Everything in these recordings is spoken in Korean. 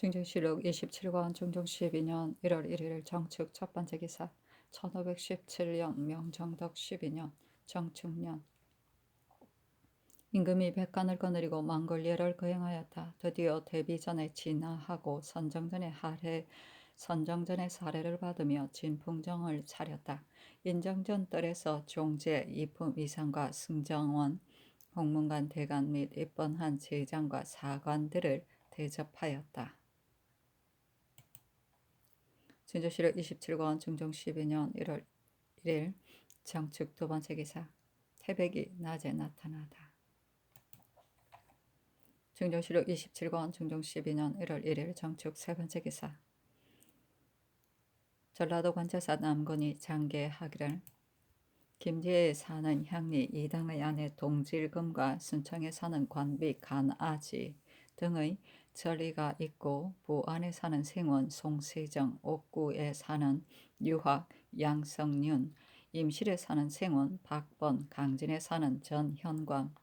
중정실록 27권 중종 12년 1월 1일 정축 첫 번째 기사 1517년 명정덕 12년 정축년 임금이 백간을 거느리고 망골예를 거행하였다. 드디어 데비 전에 진화하고 선정전의 사례를 받으며 진풍정을 차렸다. 인정전 뜰에서 종제, 이품 이상과 승정원, 홍문관 대관 및 입번한 제장과 사관들을 대접하였다. 진조실록 27권 중종 12년 1월 1일 정축 두 번째 기사 태백이 낮에 나타나다. 중종실록 27권 중종 12년 1월 1일 정축 세 번째 기사 전라도 관제사 남군이 장계하기를 김제에 사는 향리 이당의 아내 동질금과 순청에 사는 관비 간아지 등의 전리가 있고 부안에 사는 생원 송세정, 옥구에 사는 유학 양성윤, 임실에 사는 생원 박번, 강진에 사는 전현감,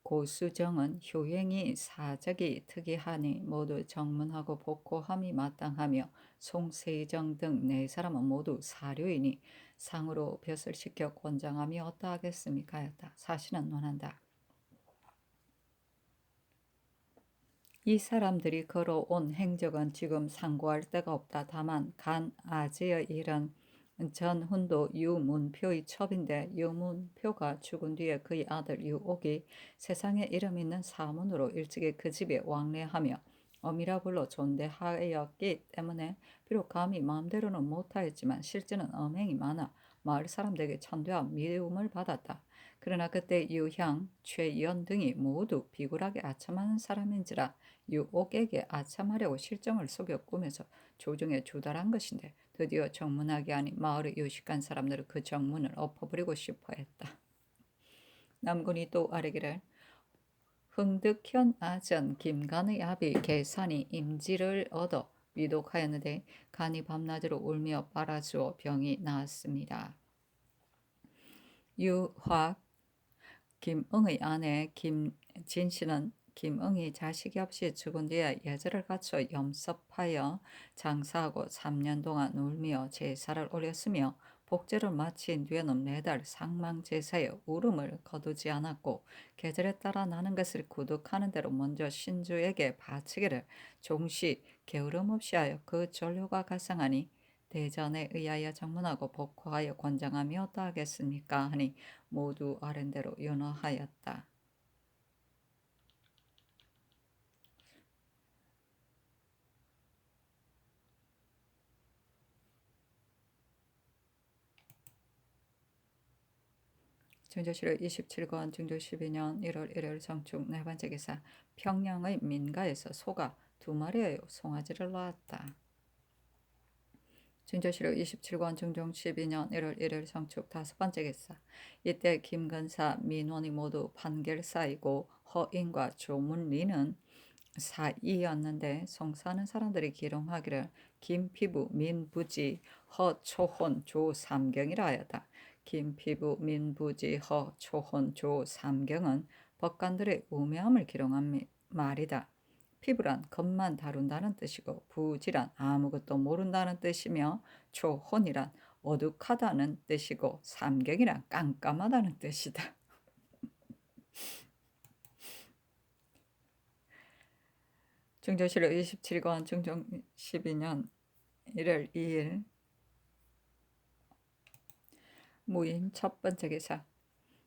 고수정은 효행이 사적이 특이하니 모두 정문하고 복호함이 마땅하며 송세정 등 네 사람은 모두 사료이니 상으로 벼슬 시켜 권장함이 어떠하겠습니까 하였다. 사신은 논한다. 이 사람들이 걸어온 행적은 지금 상고할 데가 없다. 다만 간 아지의 일은 전훈도 유문표의 첩인데 유문표가 죽은 뒤에 그의 아들 유옥이 세상에 이름 있는 사문으로 일찍이 그 집에 왕래하며 어미라 불러 존대하였기 때문에 비록 감히 마음대로는 못하였지만 실제는 엄행이 많아 마을 사람들에게 천대와 미움을 받았다. 그러나 그때 유향, 최연 등이 모두 비굴하게 아첨하는 사람인지라 유옥에게 아첨하려고 실정을 속여 꾸며서 조정에 주달한 것인데 드디어 정문하게 하니 마을의 유식한 사람들은 그 정문을 엎어버리고 싶어 했다. 남군이 또 아뢰기를 흥득현 아전 김간의 아비 계산이 임지를 얻어 위독하였는데 간이 밤낮으로 울며 빨아주어 병이 나았습니다. 유학 김응의 아내 김진씨는 김응이 자식이 없이 죽은 뒤에 예절을 갖춰 염섭하여 장사하고 3년 동안 울며 제사를 올렸으며 복제를 마친 뒤에는 매달 상망제사에 울음을 거두지 않았고 계절에 따라 나는 것을 구득하는 대로 먼저 신주에게 바치기를 종시 게으름 없이 하여 그 전료가 가상하니 대전에 의하여 정문하고 복호하여 권장함이 어떠하겠습니까 하니 모두 아랜대로 윤허하였다. 중조실록 27권 중조 12년 1월 1일 정축 네 번째 기사 평양의 민가에서 소가 2마리의 송아지를 낳았다. 중조실록 27권 중종 12년 1월 1일 정축 다섯 번째 기사 이때 김근사 민원이 모두 판결사이고 허인과 조문리는 사이였는데 송사하는 사람들이 기롱하기를 김피부 민부지 허초혼 조삼경이라 하였다. 김피부 민부지 허초혼 조삼경은 법관들의 우매함을 기롱한 말이다. 피부란 것만 다룬다는 뜻이고 부지란 아무것도 모른다는 뜻이며 초혼이란 어둑하다는 뜻이고 삼경이란 깜깜하다는 뜻이다. 중조실록 27권 중종 12년 1월 2일 무인 첫 번째 기사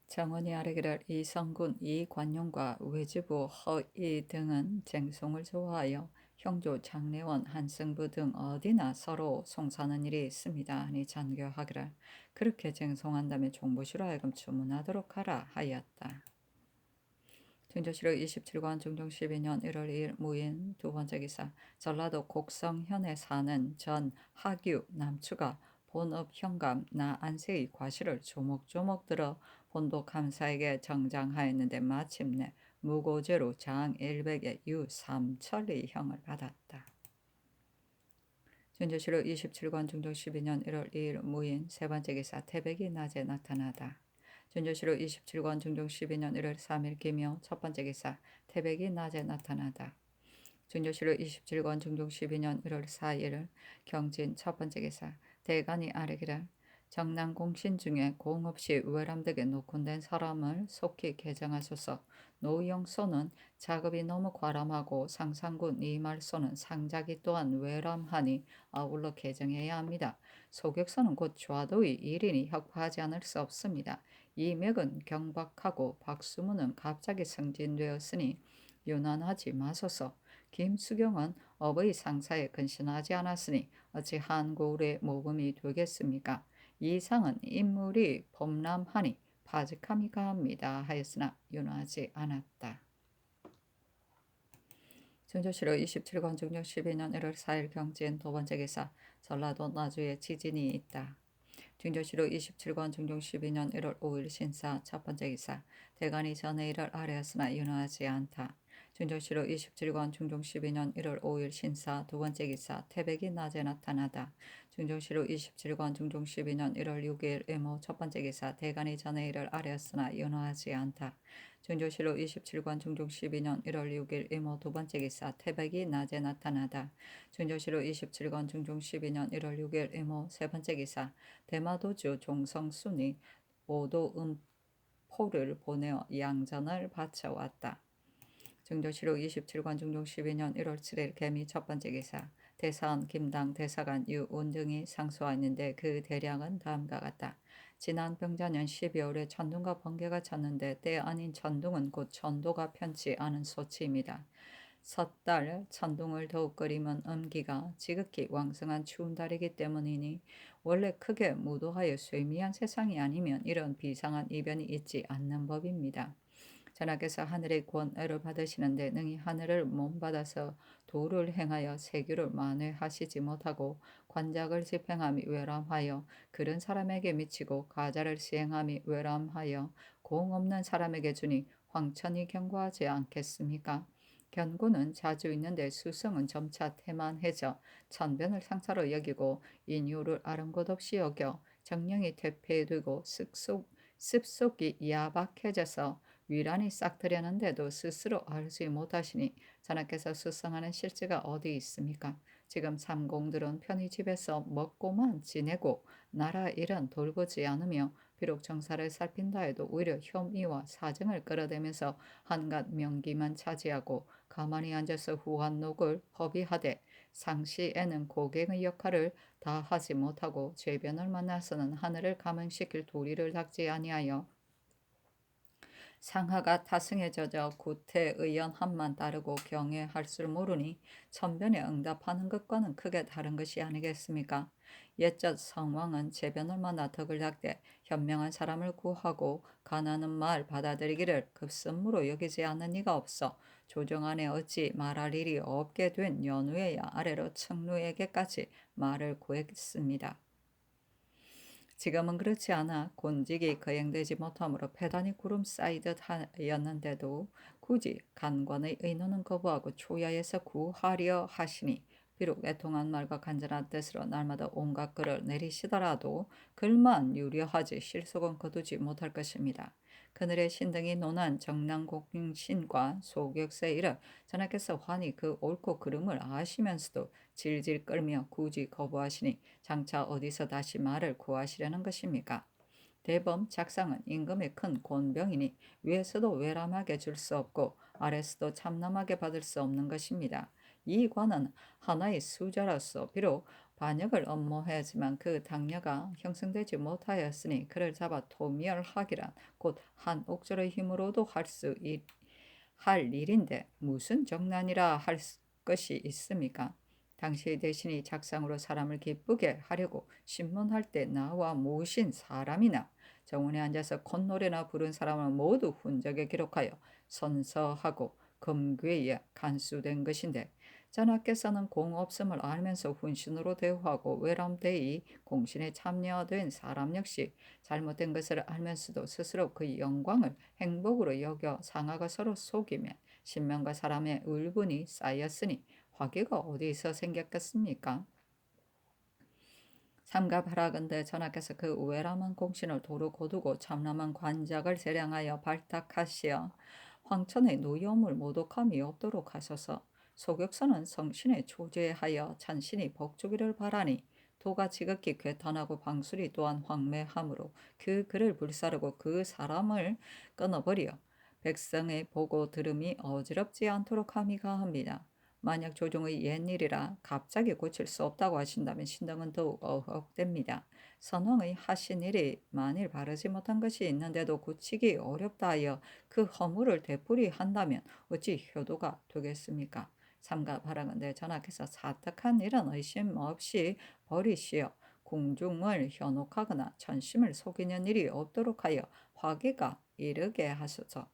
정원이 아뢰기를 이성군 이관용과 외주부 허이 등은 쟁송을 좋아하여 형조 장례원 한승부 등 어디나 서로 송사하는 일이 있습니다 하니 잔교하기를 그렇게 쟁송한다면 종부시로 하여금 주문하도록 하라 하였다. 중조실록 27권 중종 12년 1월 2일 무인 두 번째 기사 전라도 곡성현에 사는 전 하규 남추가 본업 현감 나안세의 과실을 조목조목 들어 본도 감사에게 정장하였는데 마침내 무고죄로 장 100의 유삼천리 형을 받았다. 중조실록 27권 중종 12년 1월 2일 무인 세 번째 기사 태백이 낮에 나타나다. 중조실록 27권 중종 12년 1월 3일 기묘 첫 번째 기사 태백이 낮에 나타나다. 중조실록 27권 중종 12년 1월 4일 경진 첫 번째 기사 대간이 아뢰기를 정남 공신 중에 공 없이 외람되게 녹혼된 사람을 속히 개정하소서. 노영소는 작업이 너무 과람하고 상상군 이말소는 상작이 또한 외람하니 아울러 개정해야 합니다. 소격서는 곧 좌도의 1인이 혁파하지 않을 수 없습니다. 이맥은 경박하고 박수문은 갑자기 승진되었으니 유난하지 마소서. 김수경은 업의 상사에 근신하지 않았으니 어찌 한고울의 모범이 되겠습니까? 이상은 인물이 범람하니 바직함이 가합니다 하였으나 윤하지 않았다. 중조실록 27권 중종 12년 1월 4일 경진 두 번째 기사 전라도 나주에 지진이 있다. 중조실록 27권 중종 12년 1월 5일 신사 첫 번째 기사 대간이 전에 이를 아뢰었으나 윤하지 않다. 중조실록 27권 중종 12년 1월 5일 신사 두 번째 기사 태백이 낮에 나타나다. 중조실록 27권 중종 12년 1월 6일 의모 첫 번째 기사 대간이 전에 이를 아뢰었으나 윤하지 않다. 중조실록 27권 중종 12년 1월 6일 의모 두 번째 기사 태백이 낮에 나타나다. 중조실록 27권 중종 12년 1월 6일 의모 세 번째 기사 대마도주 종성순이 오도음포를 보내어 양전을 바쳐왔다. 중조실록 27권 중종 12년 1월 7일 개미 첫 번째 기사 대사원 김당 대사관 유운 등이 상소하였는데 그 대량은 다음과 같다. 지난 병자년 12월에 천둥과 번개가 쳤는데 때 아닌 천둥은 곧 천도가 편치 않은 소치입니다. 섣달 천둥을 더욱 끓이면 음기가 지극히 왕성한 추운 달이기 때문이니 원래 크게 무도하여 쇠미한 세상이 아니면 이런 비상한 이변이 있지 않는 법입니다. 전하께서 하늘의 권애를 받으시는데 능히 하늘을 몸받아서 도를 행하여 세규를 만회하시지 못하고 관작을 집행함이 외람하여 그런 사람에게 미치고 가자를 시행함이 외람하여 공 없는 사람에게 주니 황천이 경고하지 않겠습니까? 견고는 자주 있는데 수성은 점차 태만해져 천변을 상사로 여기고 인유를 아랑곳 없이 여겨 정령이 퇴폐되고 습속이 야박해져서 위란이 싹트려는데도 스스로 알지 못하시니 전하께서 수성하는 실제가 어디 있습니까? 지금 삼공들은 편히 집에서 먹고만 지내고 나라 일은 돌보지 않으며 비록 정사를 살핀다 해도 오히려 혐의와 사정을 끌어대면서 한갓 명기만 차지하고 가만히 앉아서 후한록을 허비하되 상시에는 고객의 역할을 다 하지 못하고 죄변을 만나서는 하늘을 감흥시킬 도리를 닦지 아니하여 상하가 타승에 젖어 구태의연함만 따르고 경외할 줄 모르니 천변에 응답하는 것과는 크게 다른 것이 아니겠습니까? 옛적 성왕은 재변을 만나 덕을 닦되 현명한 사람을 구하고 가난한 말 받아들이기를 급선무로 여기지 않는 이가 없어 조정 안에 어찌 말할 일이 없게 된 연후에야 아래로 청루에게까지 말을 구했습니다. 지금은 그렇지 않아 곤직이 거행되지 못하므로 패단이 구름 쌓이듯 하였는데도 굳이 간관의 의논은 거부하고 초야에서 구하려 하시니 비록 애통한 말과 간절한 뜻으로 날마다 온갖 글을 내리시더라도 글만 유려하지 실속은 거두지 못할 것입니다. 그늘의 신등이 논한 정랑공신과 소격세 이를 전하께서 환히 그 옳고 그름을 아시면서도 질질 끌며 굳이 거부하시니 장차 어디서 다시 말을 구하시려는 것입니까? 대범 작상은 임금의 큰 곤병이니 위에서도 외람하게 줄 수 없고 아래서도 참남하게 받을 수 없는 것입니다. 이 관은 하나의 수자로서 비록 반역을 엄모하지만 그 당녀가 형성되지 못하였으니 그를 잡아 토멸하기란 곧 한 옥절의 힘으로도 할 일인데 무슨 정난이라 할 것이 있습니까? 당시 대신이 작상으로 사람을 기쁘게 하려고 신문할 때 나와 모신 사람이나 정원에 앉아서 콧노래나 부른 사람을 모두 훈적에 기록하여 선서하고 금괴에 간수된 것인데 전하께서는 공 없음을 알면서 훈신으로 대우하고 외람되이 공신에 참여된 사람 역시 잘못된 것을 알면서도 스스로 그 영광을 행복으로 여겨 상하가 서로 속이며 신명과 사람의 울분이 쌓였으니 화기가 어디서 생겼겠습니까? 삼가바라건대 전하께서 그 우애람한 공신을 도로 거두고 참람한 관작을 재량하여 발탁하시어 황천의 노여움을 모독함이 없도록 하소서. 소격선은 성신에 조제하여 찬신이 복주기를 바라니 도가 지극히 괴탄하고 방술이 또한 황매하므로 그 글을 불사르고 그 사람을 끊어버려 백성의 보고 들음이 어지럽지 않도록 함이 가합니다. 만약 조종의 옛일이라 갑자기 고칠 수 없다고 하신다면 신당은 더욱 어혹됩니다. 선왕의 하신 일이 만일 바르지 못한 것이 있는데도 고치기 어렵다 하여 그 허물을 되풀이한다면 어찌 효도가 되겠습니까? 삼가 바라건대 전하께서 사탁한 일은 의심 없이 버리시어 궁중을 현혹하거나 전심을 속이는 일이 없도록 하여 화기가 이르게 하소서.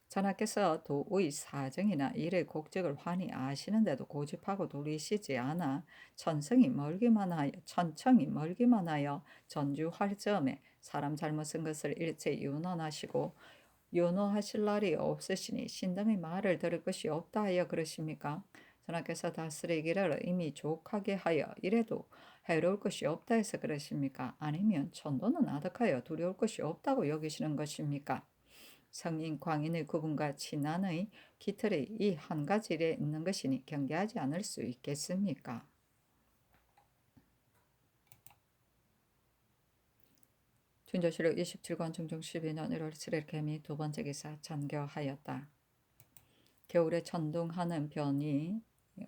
전하께서 도의 사정이나 일의 곡적을 환히 아시는데도 고집하고 돌이시지 않아 천청이 멀기만 하여 전주할 점에 사람 잘못 쓴 것을 일체 윤언하시고 윤호하실 날이 없으시니 신당의 말을 들을 것이 없다 하여 그러십니까? 전하께서 다스리기를 이미 족하게 하여 이래도 해로울 것이 없다 해서 그러십니까? 아니면 천도는 아득하여 두려울 것이 없다고 여기시는 것입니까? 성인 광인의 구분과 친한의 깃털이 이 한 가지 일에 있는 것이니 경계하지 않을 수 있겠습니까? 준조실록 27권 중종 12년 1월 7일 개미 두 번째 기사 전교하였다. 겨울에 천둥하는 변이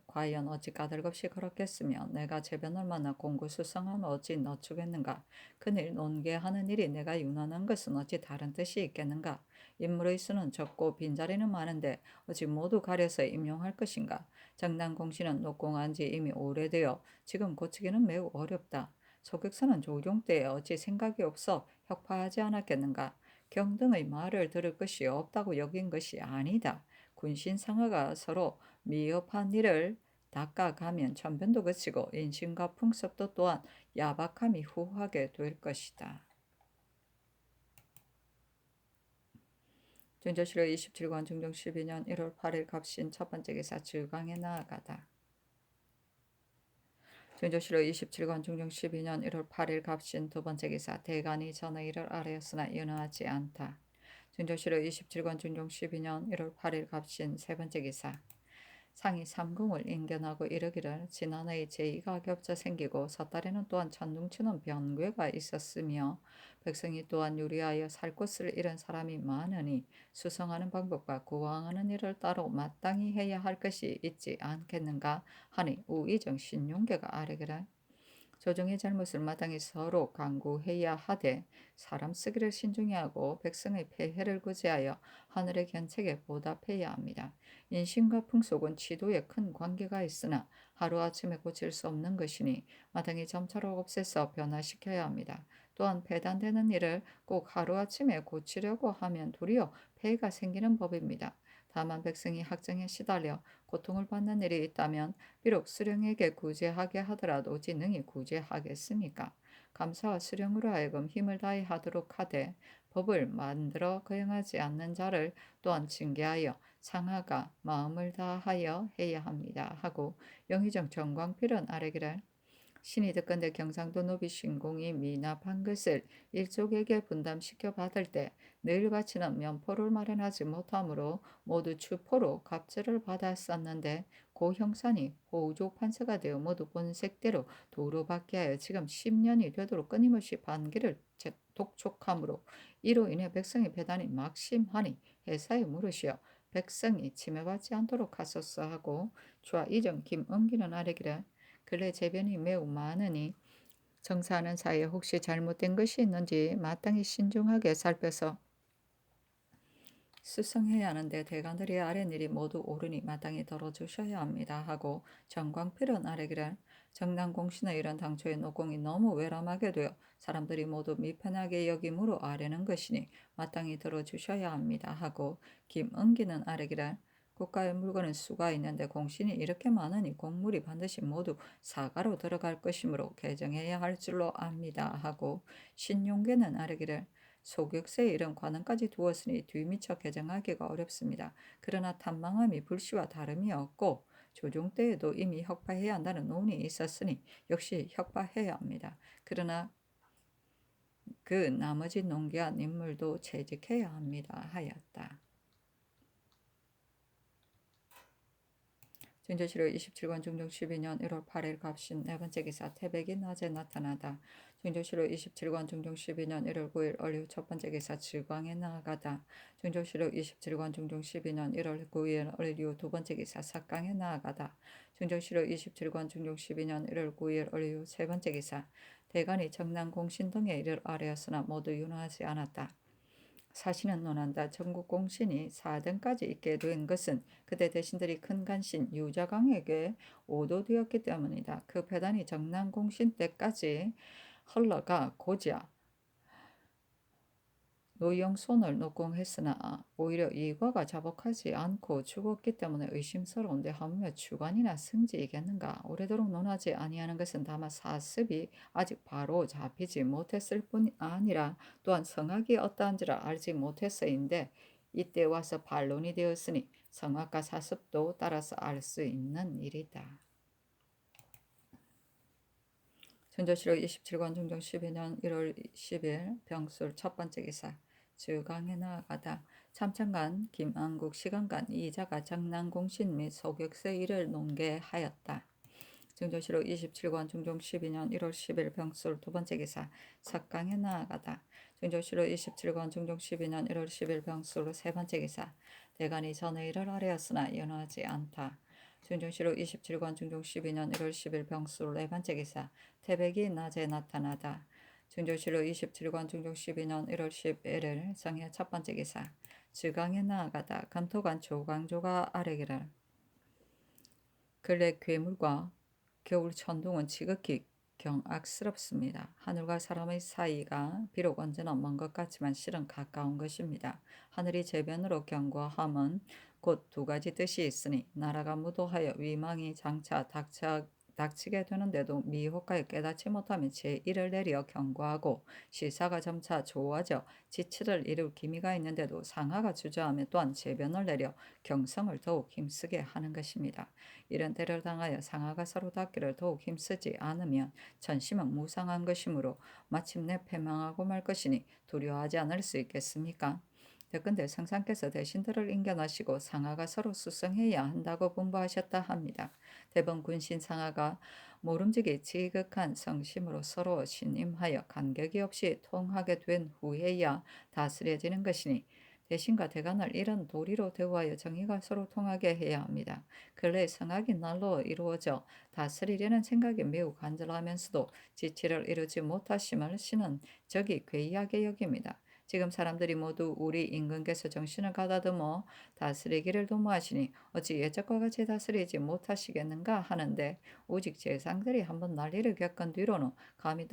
과연 어찌 까닭없이 그렇겠으며 내가 제변을 만나 공구수성하면 어찌 너추겠는가. 그늘 논개하는 일이 내가 윤언한 것은 어찌 다른 뜻이 있겠는가. 인물의 수는 적고 빈자리는 많은데 어찌 모두 가려서 임용할 것인가. 정당공시는 녹공한 지 이미 오래되어 지금 고치기는 매우 어렵다. 소격사는 조종 때에 어찌 생각이 없어 혁파하지 않았겠는가. 경등의 말을 들을 것이 없다고 여긴 것이 아니다. 군신상하가 서로 미흡한 일을 닦아가면 천변도 그치고 인심과 풍습도 또한 야박함이 후하게 될 것이다. 준조실록 27권 중종 12년 1월 8일 갑신 첫 번째 기사 주강에 나아가다. 준조실록 27권 중종 12년 1월 8일 갑신 두 번째 기사 대간이 전의 일을 아뢰었으나 연호하지 않다. 준조실록 27권 중종 12년 1월 8일 갑신 세 번째 기사 상이 삼궁을 인견하고 이르기를 지난해에 제의가 겹쳐 생기고 섣달에는 또한 천둥치는 변괴가 있었으며 백성이 또한 유리하여 살 곳을 잃은 사람이 많으니 수성하는 방법과 구황하는 일을 따로 마땅히 해야 할 것이 있지 않겠는가 하니 우이정 신용계가 아뢰기를 조정의 잘못을 마땅히 서로 강구해야 하되 사람 쓰기를 신중히 하고 백성의 폐해를 구제하여 하늘의 견책에 보답해야 합니다. 인심과 풍속은 지도에 큰 관계가 있으나 하루아침에 고칠 수 없는 것이니 마땅히 점차로 없애서 변화시켜야 합니다. 또한 폐단되는 일을 꼭 하루아침에 고치려고 하면 도리어 폐해가 생기는 법입니다. 다만 백성이 학정에 시달려 고통을 받는 일이 있다면 비록 수령에게 구제하게 하더라도 진능이 구제하겠습니까? 감사와 수령으로 하여금 힘을 다해 하도록 하되 법을 만들어 거행하지 않는 자를 또한 징계하여 상하가 마음을 다하여 해야 합니다. 하고 영의정 정광필은 아뢰기를 신이 듣건대 경상도 노비 신공이 미납한 것을 일족에게 분담시켜 받을 때 늘 바치는 면포를 마련하지 못하므로 모두 추포로 갑절을 받았었는데 고 형산이 호우족 판사가 되어 모두 본색대로 도로받게 하여 지금 10년이 되도록 끊임없이 반기를 독촉하므로 이로 인해 백성의 배단이 막심하니 회사에 물으시어 백성이 침해받지 않도록 하소서 하고 주와 이정 김은기는 아뢰기를 근래 재변이 매우 많으니 정사하는 사이에 혹시 잘못된 것이 있는지 마땅히 신중하게 살펴서 수성해야 하는데 대관들이 아랫일이 모두 옳으니 마땅히 덜어주셔야 합니다 하고 정광필은 아뢰기를 정당공신의 이런 당초의 노공이 너무 외람하게 되어 사람들이 모두 미편하게 여김으로 아뢰는 것이니 마땅히 들어주셔야 합니다 하고 김은기는 아뢰기를 국가의 물건은 수가 있는데 공신이 이렇게 많으니 공물이 반드시 모두 사가로 들어갈 것이므로 개정해야 할 줄로 압니다 하고 신용계는 아뢰기를 소격세에 이런 관원까지 두었으니 뒤미처 개정하기가 어렵습니다. 그러나 탐망함이 불시와 다름이 없고 조종 때에도 이미 혁파해야 한다는 논이 있었으니 역시 혁파해야 합니다. 그러나 그 나머지 농계한 인물도 채직해야 합니다 하였다. 증조실록 27권 중종 12년 1월 8일 갑신 네 번째 기사 태백이 낮에 나타나다. 증조실록 27권 중종 12년 1월 9일 얼류 첫 번째 기사 즉왕에 나아가다. 증조실록 27권 중종 12년 1월 9일 얼류 두 번째 기사 삭강에 나아가다. 증조실록 27권 중종 12년 1월 9일 얼류 세 번째 기사 대간이 정남 공신 등의 일을 아뢰었으나 모두 윤허하지 않았다. 사신은 논한다. 전국 공신이 4등까지 있게 된 것은 그대 대신들이 큰 간신 유자강에게 오도되었기 때문이다. 그 패단이 정남 공신 때까지 흘러가 고자 노영손을 녹공했으나 오히려 이과가 자복하지 않고 죽었기 때문에 의심스러운데 하물며 주관이나 승지이겠는가. 오래도록 논하지 아니하는 것은 다만 사습이 아직 바로 잡히지 못했을 뿐 아니라 또한 성악이 어떠한지를 알지 못했어인데 이때 와서 반론이 되었으니 성악과 사습도 따라서 알 수 있는 일이다. 전조실록 27권 중종 12년 1월 10일 병술 첫 번째 기사 즉강에 나아가다. 참천간 김안국 시간간 이자가 정난공신 및 소격세 일을 논계하였다. 증조실록 27권 중종 12년 1월 10일 병술 두 번째 기사 석강에 나아가다. 증조실록 27권 중종 12년 1월 10일 병술 세 번째 기사 대간이 전의 일을 아뢰었으나 연하지 않다. 증조실록 27권 중종 12년 1월 10일 병술 네 번째 기사 태백이 낮에 나타나다. 증조실록 27권 중종 12년 1월 11일 정해 첫 번째 기사 즉강에 나아가다. 검토관 조광조가 아뢰기를 근래 괴물과 겨울 천둥은 지극히 경악스럽습니다. 하늘과 사람의 사이가 비록 언제나 먼 것 같지만 실은 가까운 것입니다. 하늘이 재변으로 경고함은 곧 두 가지 뜻이 있으니 나라가 무도하여 위망이 장차 닥치게 되는데도 미혹하여 깨닫지 못하면 제1을 내려 경고하고 시사가 점차 좋아져 지치를 이룰 기미가 있는데도 상하가 주저하며 또한 재변을 내려 경성을 더욱 힘쓰게 하는 것입니다. 이런 때를 당하여 상하가 서로 닿기를 더욱 힘쓰지 않으면 전심은 무상한 것이므로 마침내 패망하고 말 것이니 두려워하지 않을 수 있겠습니까? 더군데 성상께서 대신들을 인견하시고 상하가 서로 수성해야 한다고 분부하셨다 합니다. 대번 군신 상하가 모름지기 지극한 성심으로 서로 신임하여 간격이 없이 통하게 된 후에야 다스려지는 것이니 대신과 대간을 이런 도리로 대우하여 정의가 서로 통하게 해야 합니다. 근래 성악이 날로 이루어져 다스리려는 생각이 매우 간절하면서도 지치를 이루지 못하심을 신은 적이 괴이하게 여깁니다. 지금 사람들이 모두 우리 임금께서 정신을 가다듬어 다스리기를 도모하시니 어찌 예적과 같이 다스리지 못하시겠는가 하는데 오직 제상들이 한번 난리를 겪은 뒤로는 감히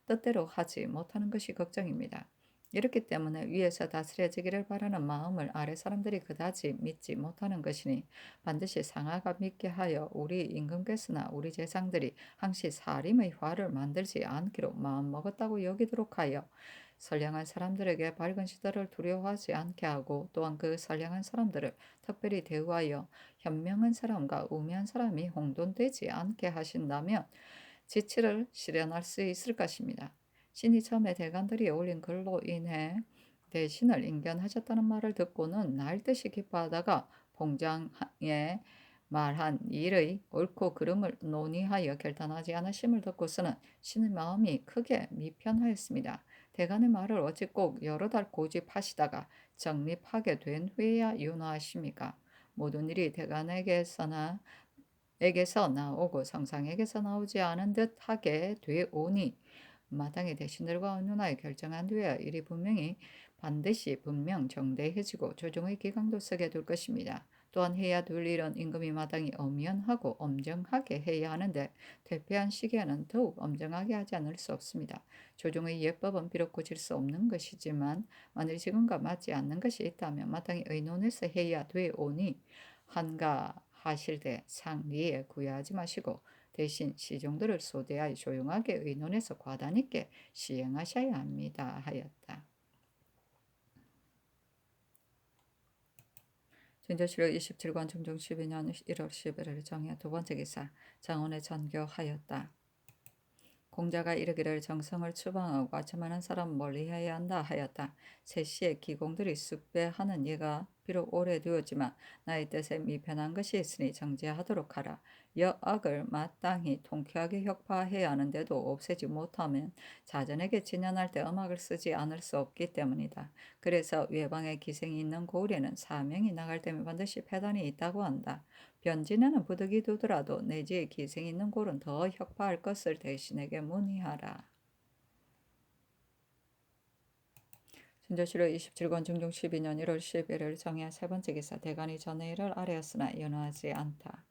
뜻대로 하지 못하는 것이 걱정입니다. 이렇기 때문에 위에서 다스려지기를 바라는 마음을 아래 사람들이 그다지 믿지 못하는 것이니 반드시 상하가 믿게 하여 우리 임금께서나 우리 제상들이 항시 사림의 화를 만들지 않기로 마음먹었다고 여기도록 하여 선량한 사람들에게 밝은 시대를 두려워하지 않게 하고 또한 그 선량한 사람들을 특별히 대우하여 현명한 사람과 우매한 사람이 혼돈되지 않게 하신다면 지치를 실현할 수 있을 것입니다. 신이 처음에 대간들이 올린 글로 인해 대신을 인견하셨다는 말을 듣고는 날듯이 기뻐하다가 봉장에 말한 일의 옳고 그름을 논의하여 결단하지 않으심을 듣고서는 신의 마음이 크게 미편하였습니다. 대간의 말을 어찌 꼭 여러 달 고집하시다가 정립하게 된 후에야 윤허하십니까? 모든 일이 대간에게서 나오고 성상에게서 나오지 않은 듯하게 되오니 마땅히 대신들과 언론하여 결정한 뒤에야 일이 반드시 분명 정대해지고 조정의 기강도 쓰게 될 것입니다. 또한 해야 될 일은 임금이 마땅히 엄연하고 엄정하게 해야 하는데 퇴폐한 시기에는 더욱 엄정하게 하지 않을 수 없습니다. 조정의 예법은 비록 고칠 수 없는 것이지만 만일 지금과 맞지 않는 것이 있다면 마땅히 의논해서 해야 되오니 한가하실 때 상리에 구애하지 마시고 대신 시종들을 소대하여 조용하게 의논해서 과단 있게 시행하셔야 합니다 하였다. 증조실록 27권 중종 12년 1월 11일 정해 두 번째 기사 장원에 전교하였다. 공자가 이르기를 정성을 추방하고 아첨하는 사람 멀리해야 한다 하였다. 세시에 기공들이 쑥배하는 예가 비록 오래되었지만 나의 뜻에 미편한 것이 있으니 정죄하도록 하라. 여악을 마땅히 통쾌하게 혁파해야 하는데도 없애지 못하면 자전에게 진연할 때 음악을 쓰지 않을 수 없기 때문이다. 그래서 외방에 기생이 있는 고을에는 사명이 나갈 때면 반드시 패단이 있다고 한다. 변진에는 부득이 두더라도 내지에 기생이 있는 고을은 더 혁파할 것을 대신에게 문의하라. 진조실로 27권 중종 12년 1월 11일 정야 세 번째 기사. 대간이 전의 일을 아뢰었으나 연호하지 않다.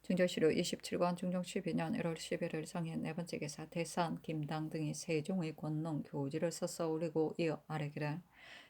중조실로 27권 중종 12년 1월 11일 정야 네 번째 기사. 대산, 김당 등이 세종의 권능 교지를 써서 올리고 이어 아뢰기를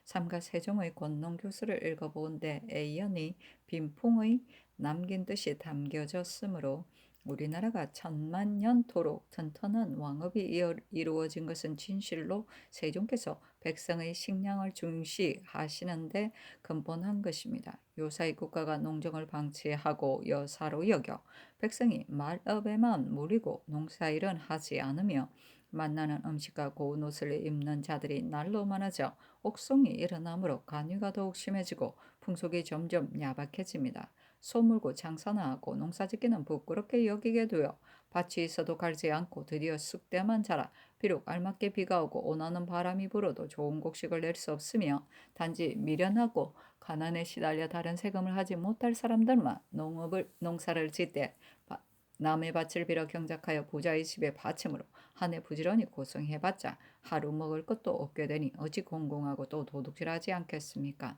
삼가 세종의 권능 교수를 읽어보은데 A연이 빈풍의 남긴 뜻이 담겨졌으므로 우리나라가 천만년토록 튼튼한 왕업이 이루어진 것은 진실로 세종께서 백성의 식량을 중시하시는데 근본한 것입니다. 요사이 국가가 농정을 방치하고 여사로 여겨 백성이 말업에만 물이고 농사일은 하지 않으며 만나는 음식과 고운 옷을 입는 자들이 날로 많아져 옥송이 일어나므로 간유가 더욱 심해지고 풍속이 점점 야박해집니다. 소물고 장사나 하고 농사짓기는 부끄럽게 여기게 되어 밭이 있어도 갈지 않고 드디어 쑥대만 자라 비록 알맞게 비가 오고 온화는 바람이 불어도 좋은 곡식을 낼 수 없으며 단지 미련하고 가난에 시달려 다른 세금을 하지 못할 사람들만 농사를 짓되 남의 밭을 빌어 경작하여 부자의 집에 바치므로 한 해 부지런히 고생해봤자 하루 먹을 것도 없게 되니 어찌 공공하고 또 도둑질하지 않겠습니까?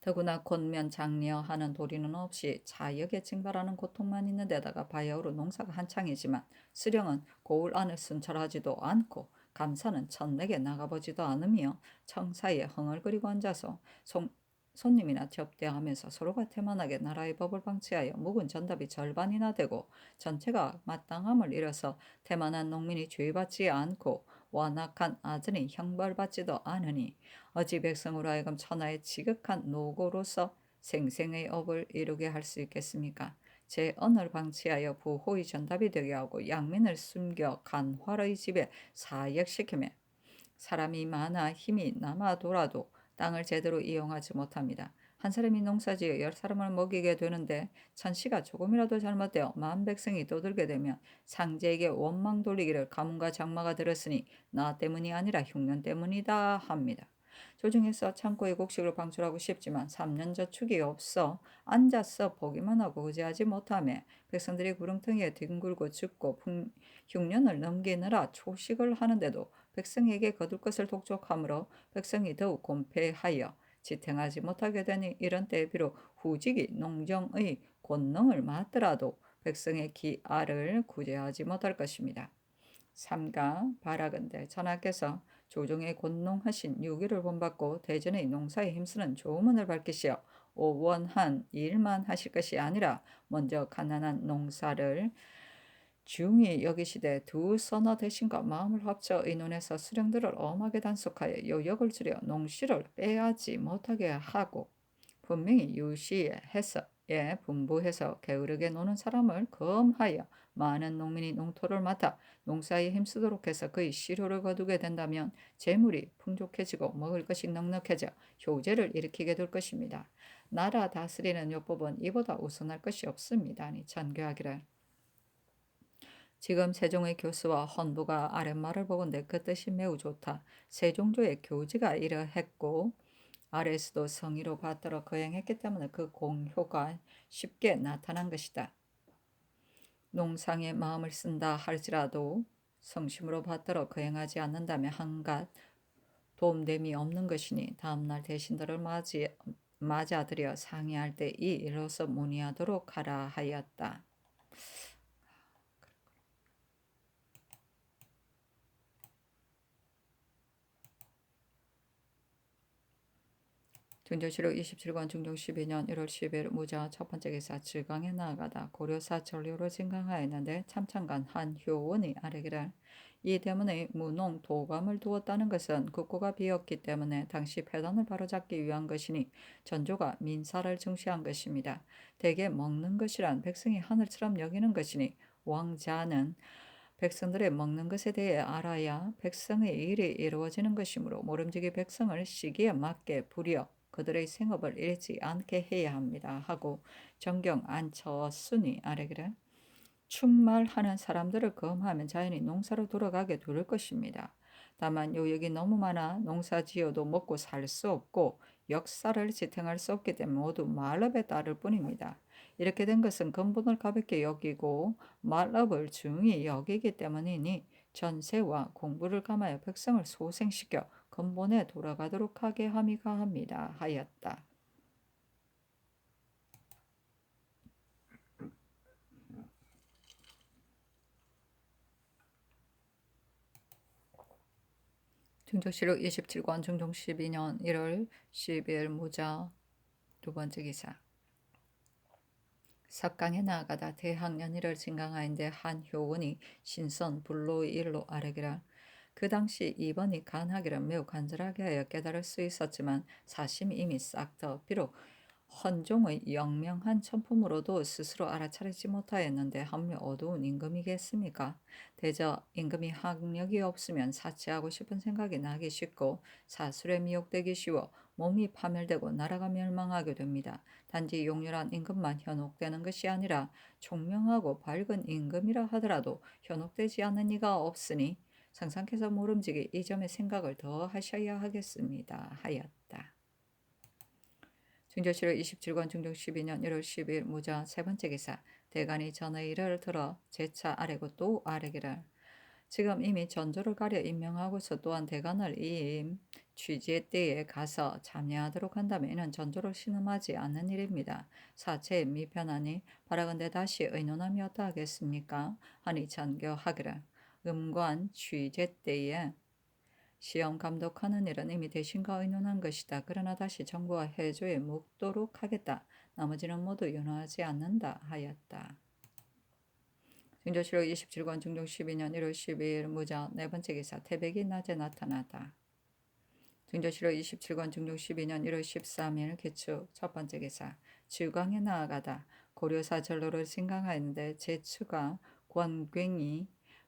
더구나 곤면 장려하는 도리는 없이 자역에 징발하는 고통만 있는 데다가 바야흐로 농사가 한창이지만 수령은 고을 안을 순찰하지도 않고 감사는 천내게 나가보지도 않으며 청사에 흥얼거리고 앉아서 손님이나 접대하면서 서로가 태만하게 나라의 법을 방치하여 묵은 전답이 절반이나 되고 전체가 마땅함을 잃어서 태만한 농민이 죄받지 않고 완악한 아들이 형벌받지도 않으니 어찌 백성으로 하여금 천하의 지극한 노고로서 생생의 업을 이루게 할 수 있겠습니까? 제 언을 방치하여 부호의 전답이 되게 하고 양민을 숨겨 간활의 집에 사역시키며 사람이 많아 힘이 남아돌아도 땅을 제대로 이용하지 못합니다. 한 사람이 농사지어 10사람을 먹이게 되는데 천씨가 조금이라도 잘못되어 만 백성이 떠들게 되면 상제에게 원망 돌리기를 가문과 장마가 들었으니 나 때문이 아니라 흉년 때문이다 합니다. 조정에서 창고에 곡식을 방출하고 싶지만 3년 저축이 없어 앉아서 보기만 하고 의지하지 못하며 백성들이 구렁텅이에 뒹굴고 죽고 흉년을 넘기느라 초식을 하는데도 백성에게 거둘 것을 독촉하므로 백성이 더욱 곤패하여 지탱하지 못하게 되니 이런 때에 비록 후직이 농정의 권능을 맡더라도 백성의 기아를 구제하지 못할 것입니다. 삼가 바라건대 전하께서 조정에 권능하신 유기를 본받고 대전의 농사에 힘쓰는 조문을 밝히시어 오원한 일만 하실 것이 아니라 먼저 가난한 농사를 중히 여기시되 두 선하 대신과 마음을 합쳐 의논해서 수령들을 엄하게 단속하여 요역을 줄여 농시를 빼앗지 못하게 하고 분명히 유시해서 분부해서 게으르게 노는 사람을 검하여 많은 농민이 농토를 맡아 농사에 힘쓰도록 해서 그의 실효를 거두게 된다면 재물이 풍족해지고 먹을 것이 넉넉해져 효제를 일으키게 될 것입니다. 나라 다스리는 요법은 이보다 우선할 것이 없습니다. 전교하기를 지금 세종의 교수와 헌부가 아랫말을 보건대 그 뜻이 매우 좋다. 세종조의 교지가 이러했고 아래에서도 성의로 받들어 거행했기 때문에 그 공효가 쉽게 나타난 것이다. 농상에 마음을 쓴다 할지라도 성심으로 받들어 거행하지 않는다면 한갓 도움됨이 없는 것이니 다음날 대신들을 맞아들여 상의할 때 이 일로서 문의하도록 하라 하였다. 중조실록 27권 중종 12년 1월 10일 무자 첫 번째 기사 질강에 나아가다 고려사 전료로 진강하였는데 참찬간 한효원이 아뢰기를 이 때문에 무농 도감을 두었다는 것은 국고가 비었기 때문에 당시 폐단을 바로잡기 위한 것이니 전조가 민사를 중시한 것입니다. 대개 먹는 것이란 백성이 하늘처럼 여기는 것이니 왕자는 백성들의 먹는 것에 대해 알아야 백성의 일이 이루어지는 것이므로 모름지기 백성을 시기에 맞게 부려 그들의 생업을 잃지 않게 해야 합니다. 하고 정경 안쳤으니 아래기를 충말하는 사람들을 검하면 자연히 농사로 돌아가게 될 것입니다. 다만 요역이 너무 많아 농사 지어도 먹고 살 수 없고 역사를 지탱할 수 없기 때문에 모두 말업에 따를 뿐입니다. 이렇게 된 것은 근본을 가볍게 여기고 말업을 중히 여기기 때문이니 전세와 공부를 감하여 백성을 소생시켜 근본에 돌아가도록 하게 함이 가합니다. 하였다. 중조실록 27권 중종 12년 1월 10일 무자 두 번째 기사. 석강에 나아가다 대학년일을 진강하인데 한 효군이 신선 불로의 일로 아뢰기라. 그 당시 이번이 간하기를 매우 간절하게 하여 깨달을 수 있었지만 사심이 이미 싹터 비록 헌종의 영명한 천품으로도 스스로 알아차리지 못하였는데 하물며 어두운 임금이겠습니까? 대저 임금이 학력이 없으면 사치하고 싶은 생각이 나기 쉽고 사술에 미혹되기 쉬워 몸이 파멸되고 나라가 멸망하게 됩니다. 단지 용렬한 임금만 현혹되는 것이 아니라 총명하고 밝은 임금이라 하더라도 현혹되지 않는 이가 없으니 상상해서 모름지기 이 점에 생각을 더 하셔야 하겠습니다. 하였다. 중조실록 27권 중종 12년 1월 10일 무자 세 번째 기사. 대간이 전의 일을 들어 재차 아뢰고 또 아뢰기를. 지금 이미 전조를 가려 임명하고서 또한 대간을 취재 때에 가서 참여하도록 한다면 이는 전조를 신음하지 않는 일입니다. 사체 미편하니 바라건대 다시 의논함이 어떠하겠습니까? 하니 전교하기를. 음관 취재 때에 시험 감독하는 일은 이미 대신과 의논한 것이다. 그러나 다시 정부와 해조에 묻도록 하겠다. 나머지는 모두 윤호하지 않는다 하였다. 중조실록 27권 중종 12년 1월 12일 무자 네 번째 기사. 태백이 낮에 나타나다. 중조실록 27권 중종 12년 1월 13일 개축 첫 번째 기사. 주광에 나아가다. 고려사 전로를 진강하였는데 제추가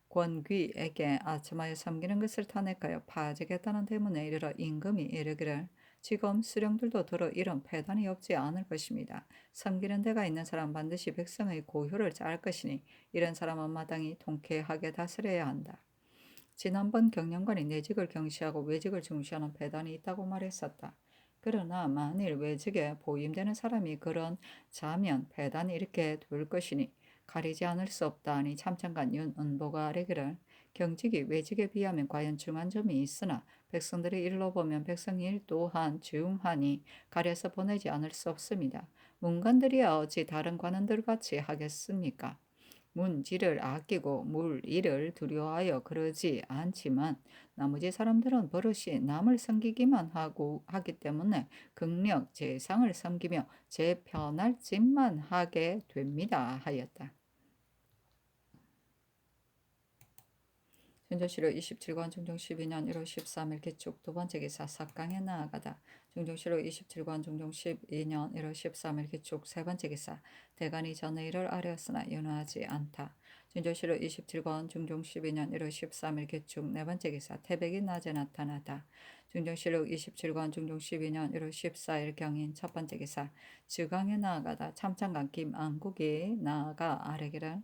권귀에게 아첨하여 섬기는 것을 탄핵하여 파직했다는 대문에 이르러 임금이 이르기를 지금 수령들도 들어 이런 패단이 없지 않을 것입니다. 섬기는 데가 있는 사람 반드시 백성의 고효를 짤 것이니 이런 사람은 마땅히 통쾌하게 다스려야 한다. 지난번 경영관이 내직을 경시하고 외직을 중시하는 패단이 있다고 말했었다. 그러나 만일 외직에 보임되는 사람이 그런 자면 패단이 이렇게 될 것이니 가리지 않을 수 없다 하니 참찬관 윤은보가 아뢰기를 경직이 외직에 비하면 과연 중한 점이 있으나 백성들의 일로 보면 백성 일 또한 중하니 가려서 보내지 않을 수 없습니다. 문관들이야 어찌 다른 관원들 같이 하겠습니까? 문지를 아끼고 물일을 두려워하여 그러지 않지만 나머지 사람들은 버릇이 남을 섬기기만 하기 때문에 극력 재상을 섬기며 제 편할 짓만 하게 됩니다. 하였다. 중조실록 27권 중종 12년 1월 13일 개축 두 번째 기사. 석강에 나아가다. 중종실록 27권 중종 12년 1월 13일 개축 세 번째 기사. 대간이 전의 일을 아뢰었으나 윤호하지 않다. 중조실록 27권 중종 12년 1월 13일 개축 네 번째 기사. 태백이 낮에 나타나다. 중종실록 27권 중종 12년 1월 14일 경인 첫 번째 기사. 주강에 나아가다. 참찬관 김안국이 나아가 아뢰기를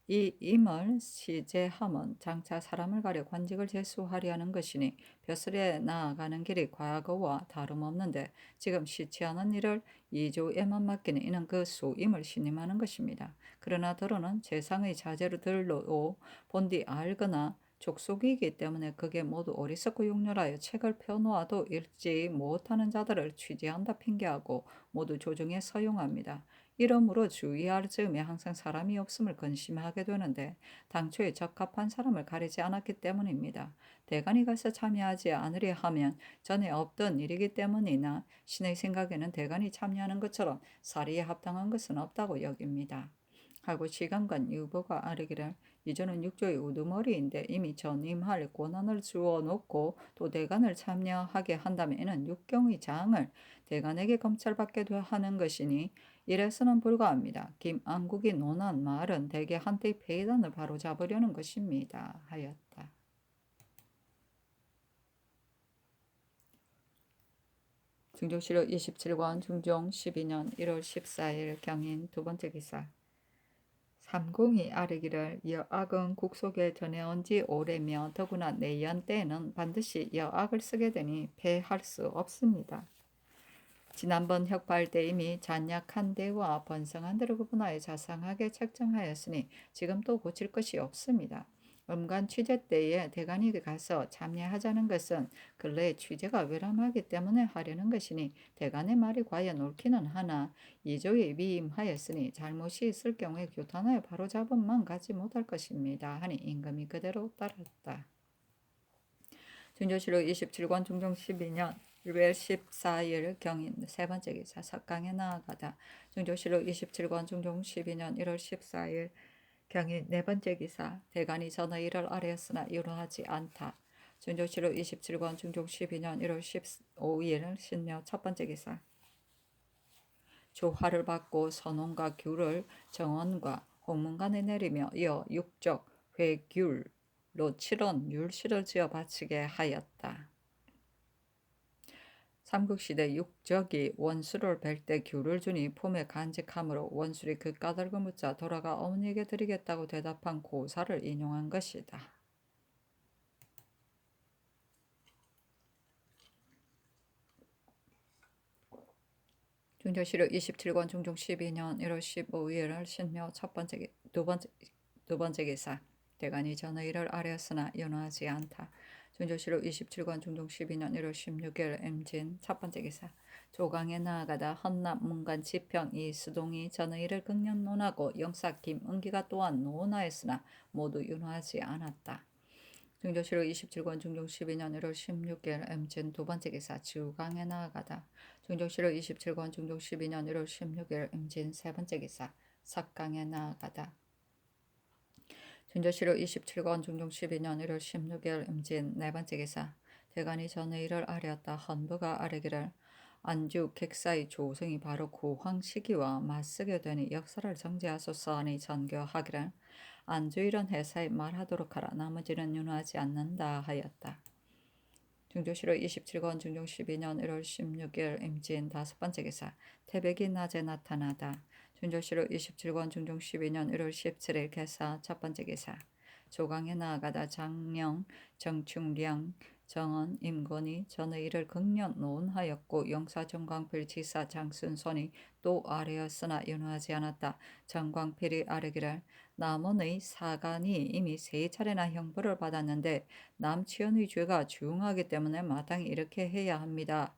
이 임을 시제함은 장차 사람을 가려 관직을 제수하려는 것이니 벼슬에 나아가는 길이 과거와 다름없는데 지금 시치하는 일을 이조에만 맡기는 이는 그 수임을 신임하는 것입니다. 그러나 더러는 재상의 자제를 들로 본디 알거나 족속이기 때문에 그게 모두 어리석고 용렬하여 책을 펴놓아도 읽지 못하는 자들을 취재한다 핑계하고 모두 조정에 서용합니다. 이러므로 주의할 즈음에 항상 사람이 없음을 근심하게 되는데 당초에 적합한 사람을 가리지 않았기 때문입니다. 대간이 가서 참여하지 않으려 하면 전에 없던 일이기 때문이나 신의 생각에는 대간이 참여하는 것처럼 사리에 합당한 것은 없다고 여깁니다. 하고 시간관 유보가 아뢰기를 이전은 육조의 우두머리인데 이미 전임할 권한을 주어 놓고 또 대간을 참여하게 한다면 이는 육경의 장을 대간에게 검찰받게 하는 것이니 이래서는 불가합니다. 김안국이 논한 말은 대개 한때의 폐단을 바로잡으려는 것입니다. 하였다. 중종실록 27권 중종 12년 1월 14일 경인 두 번째 기사. 삼공이 아뢰기를 여악은 국속에 전해온 지 오래며 더구나 내연 때에는 반드시 여악을 쓰게 되니 패할 수 없습니다. 지난번 혁파할 때 이미 잔약한 데와 번성한 데를 구분하여 자상하게 책정하였으니 지금 또 고칠 것이 없습니다. 음간 취재 때에 대간이 가서 참여하자는 것은 근래의 취재가 외람하기 때문에 하려는 것이니 대간의 말이 과연 옳기는 하나 이조에 위임하였으니 잘못이 있을 경우에 규탄하여 바로잡음만 가지 못할 것입니다. 하니 임금이 그대로 따랐다. 중조실록 27권 중종 12년 1월 14일 경인 세 번째 기사. 석강에 나아가다. 중조실록 27권 중종 12년 1월 14일 경인 네 번째 기사. 대간이 전의를 아뢰었으나 이루하지 않다. 중조실록 27권 중종 12년 1월 15일 신묘 첫 번째 기사. 조화를 받고 선원과 귤을 정원과 홍문관에 내리며 이어 육적 회귤로 7원 율시를 지어 바치게 하였다. 삼국시대 육적이 원수를 뵐 때 귤을 주니 품에 간직함으로 원술이 그 까닭을 묻자 돌아가 어머니에게 드리겠다고 대답한 고사를 인용한 것이다. 중조실록 27권 중종 12년 1월 15일 신묘 두 번째 기사. 대간이 전의를 아뢰었으나 연호하지 않다. 중조실록 27권 중종 12년 1월 16일 임진 첫 번째 기사. 조강에 나아가다 헌납 문관 지평 이수동이 전의를 극년 논하고 영사 김은기가 또한 논하였으나 모두 윤호하지 않았다. 중조실록 27권 중종 12년 1월 16일 임진 두 번째 기사. 주강에 나아가다. 중조실록 27권 중종 12년 1월 16일 임진 세 번째 기사. 석강에 나아가다. 중조실록 27권 중종 12년 1월 16일 임진 네 번째 기사. 대간이 전의를 아뢰었다. 헌부가 아뢰기를 안주 객사의 조승이 바로 고황 시기와 맞서게 되니 역사를 정지하소서 하니 전교하기를 안주 이런 회사에 말하도록 하라. 나머지는 윤호하지 않는다 하였다. 중조실록 27권 중종 12년 1월 16일 임진 다섯 번째 기사. 태백이 낮에 나타나다. 중조실록 27권 중종 12년 1월 17일 개사 첫 번째 기사. 조강에 나아가다 장령, 정충량, 정원, 임건이 전의 일을 극년 논하였고 영사 정광필 지사 장순손이 또 아뢰었으나 윤호하지 않았다. 정광필이 아뢰기를 남원의 사간이 이미 세 차례나 형벌을 받았는데 남치현의 죄가 중하기 때문에 마땅히 이렇게 해야 합니다.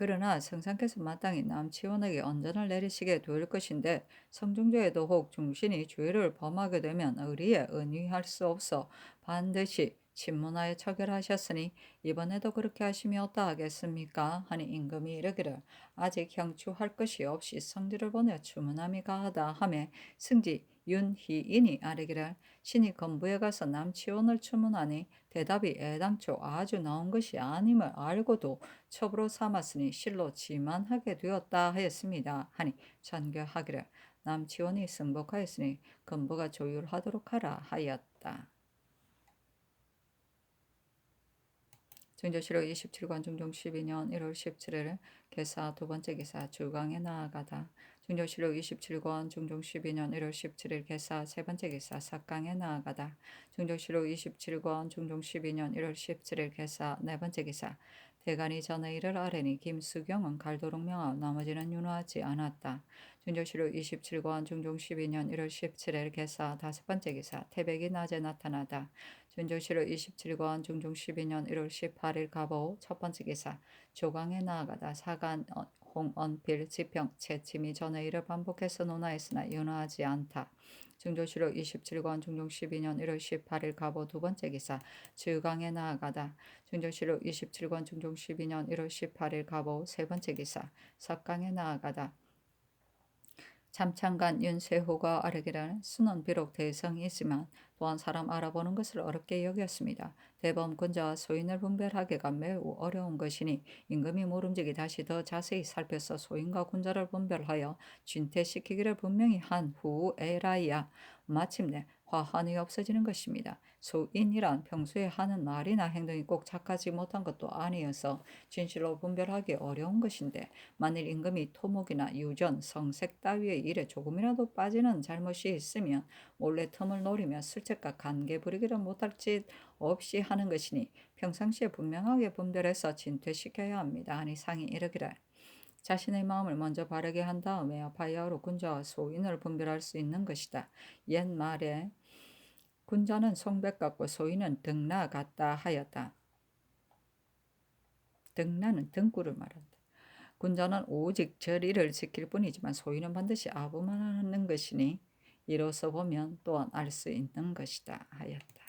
그러나 성상께서 마땅히 남치원에게 언전을 내리시게 될 것인데 성중죄에도 혹 중신이 죄를 범하게 되면 의리에 은위할 수 없어 반드시 친문하에 처결하셨으니 이번에도 그렇게 하심이 어떠하겠습니까? 하니 임금이 이르기를 아직 형추할 것이 없이 성지를 보내 추문함이 가하다 하매 승지 윤희인이 아뢰기를 신이 건부에 가서 남치원을 추문하니 대답이 애당초 아주 나온 것이 아님을 알고도 첩으로 삼았으니 실로 지만하게 되었다 하였습니다. 하니 전교하기를 남치원이 승복하였으니 건부가 조율하도록 하라 하였다. 중조실록 27권 중종 12년 1월 17일 개사 두 번째 기사. 주강에 나아가다. 중조실록 27권 중종 12년 1월 17일 개사 세 번째 기사. 석강에 나아가다. 중조실록 27권 중종 12년 1월 17일 개사 네 번째 기사. 대간이 전의를 아뢰니 김수경은 갈도록 명하고 나머지는 윤호하지 않았다. 중조실록 27권 중종 12년 1월 17일 개사 다섯 번째 기사. 태백이 낮에 나타나다. 중조실록 27권 중종 12년 1월 18일 가보 첫 번째 기사. 조강에 나아가다. 사간 홍언필 지평 채침이 전의를 반복해서 논하였으나 윤호하지 않다. 중조실록 27권 중종 12년 1월 18일 가보 두 번째 기사. 주강에 나아가다. 중조실록 27권 중종 12년 1월 18일 가보 세 번째 기사. 석강에 나아가다. 참찬간 윤세호가 아르기를 수는 비록 대성이지만 또한 사람 알아보는 것을 어렵게 여겼습니다. 대범 군자와 소인을 분별하기가 매우 어려운 것이니 임금이 모름지기 다시 더 자세히 살펴서 소인과 군자를 분별하여 진퇴시키기를 분명히 한 후에라야 마침내 화환이 없어지는 것입니다. 소인이란 평소에 하는 말이나 행동이 꼭 착하지 못한 것도 아니어서 진실로 분별하기 어려운 것인데 만일 임금이 토목이나 유전, 성색 따위의 일에 조금이라도 빠지는 잘못이 있으면 몰래 틈을 노리며 슬쩍과 관계 부리기를 못할 짓 없이 하는 것이니 평상시에 분명하게 분별해서 진퇴시켜야 합니다. 아니 상이 이르기를 자신의 마음을 먼저 바르게 한 다음에 바야흐로 군자와 소인을 분별할 수 있는 것이다. 옛말에 군자는 송백 같고 소인은 등나 같다 하였다. 등나는 등굴을 말한다. 군자는 오직 절의를 지킬 뿐이지만 소인은 반드시 아부만 하는 것이니 이로써 보면 또한 알 수 있는 것이다 하였다.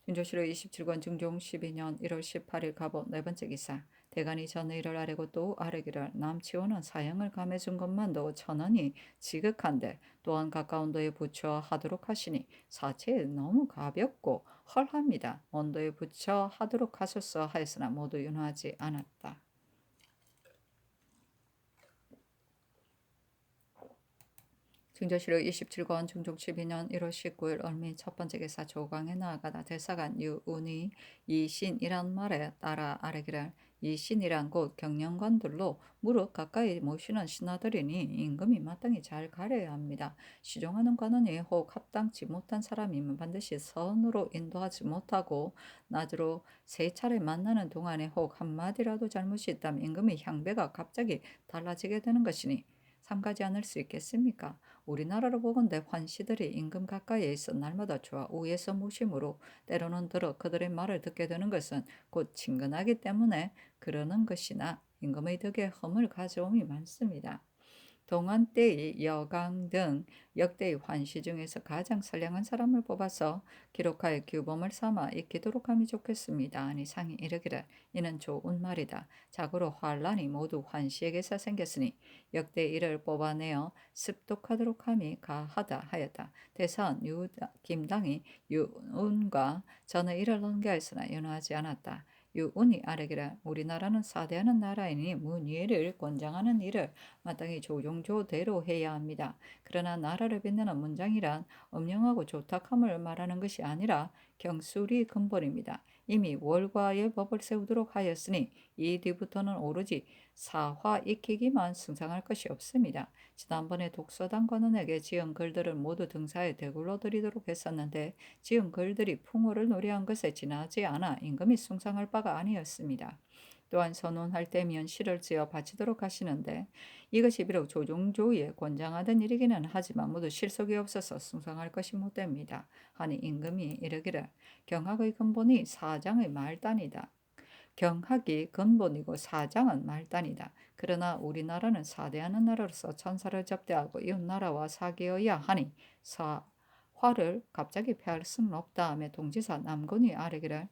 준조실록 27권 중종 12년 1월 18일 갑옷 네 번째 기사. 대간이 전의를 아뢰고 또 아뢰기를 남치호는 사형을 감해준 것만도 천원이 지극한데 또한 가까운 도에 붙여 하도록 하시니 사체에 너무 가볍고 헐합니다. 온도에 붙여 하도록 하소서 하였으나 모두 윤하지 않았다. 중조실록 27권 중종 12년 1월 19일 얼미 첫 번째 기사 조광에 나아가다 대사관 유운이 이신이란 말에 따라 아뢰기를 이신이란 곳 경영관들로 무릎 가까이 모시는 신하들이니 임금이 마땅히 잘 가려야 합니다. 시종하는 관원이 혹 합당치 못한 사람이면 반드시 선으로 인도하지 못하고 낮으로 세 차례 만나는 동안에 혹 한마디라도 잘못이 있다면 임금의 향배가 갑자기 달라지게 되는 것이니 삼가지 않을 수 있겠습니까? 우리나라로 보건대 환시들이 임금 가까이에 있어 날마다 좋아 우에서 무심으로 때로는 들어 그들의 말을 듣게 되는 것은 곧 친근하기 때문에 그러는 것이나 임금의 덕에 험을 가져옴이 많습니다. 동안 때의 여강 등 역대의 환시 중에서 가장 선량한 사람을 뽑아서 기록하여 규범을 삼아 익히도록 함이 좋겠습니다. 아니 상이 이르기를 이는 좋은 말이다. 자고로 환란이 모두 환시에게서 생겼으니 역대 이를 뽑아내어 습독하도록 함이 가하다 하였다. 대사원 김당이 유운과 전의 이를 논개하였으나 연호하지 않았다. 유운이 아뢰기를 우리나라는 사대하는 나라이니 문예를 권장하는 일을 마땅히 조종조대로 해야 합니다. 그러나 나라를 빛내는 문장이란 엄령하고 조탁함을 말하는 것이 아니라 경술이 근본입니다. 이미 월과의 법을 세우도록 하였으니 이 뒤부터는 오로지 사화 익히기만 승상할 것이 없습니다. 지난번에 독서당 관원에게 지은 글들을 모두 등사에 대굴로 드리도록 했었는데 지은 글들이 풍호를 노래한 것에 지나지 않아 임금이 숭상할 바가 아니었습니다. 또한 선언할 때면 시를 지어 바치도록 하시는데 이것이 비록 조종조의 권장하던 일이기는 하지만 모두 실속이 없어서 숭상할 것이 못됩니다. 하니 임금이 이르기를 경학의 근본이 사장의 말단이다. 경학이 근본이고 사장은 말단이다. 그러나 우리나라는 사대하는 나라로서 천사를 접대하고 이웃나라와 사귀어야 하니 화를 갑자기 패할 수는 없다 하며 동지사 남군이 아뢰기를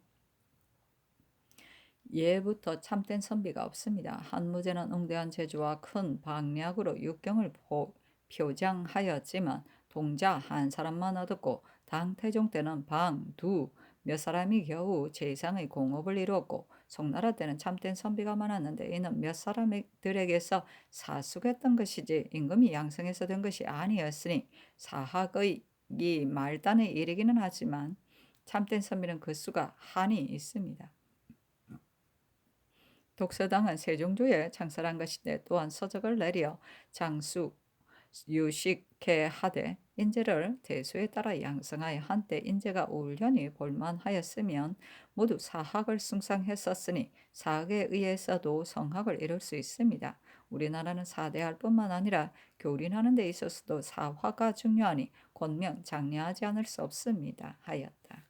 예부터 참된 선비가 없습니다. 한무제는 응대한 재주와 큰 방략으로 육경을 표장하였지만 동자 한 사람만 얻었고 당태종 때는 방, 두, 몇 사람이 겨우 제2상의 공업을 이루었고 송나라 때는 참된 선비가 많았는데 이는 몇 사람들에게서 사숙했던 것이지 임금이 양성해서 된 것이 아니었으니 사학의 이 말단의 일이기는 하지만 참된 선비는 그 수가 한이 있습니다. 독서당은 세종조에 창설한 것인데 또한 서적을 내려 장수 유식해 하되 인재를 대수에 따라 양성하여 한때 인재가 올연히 볼만하였으면 모두 사학을 숭상했었으니 사학에 의해서도 성학을 이룰 수 있습니다. 우리나라는 사대할 뿐만 아니라 교린하는 데 있어서도 사화가 중요하니 권명 장려하지 않을 수 없습니다. 하였다.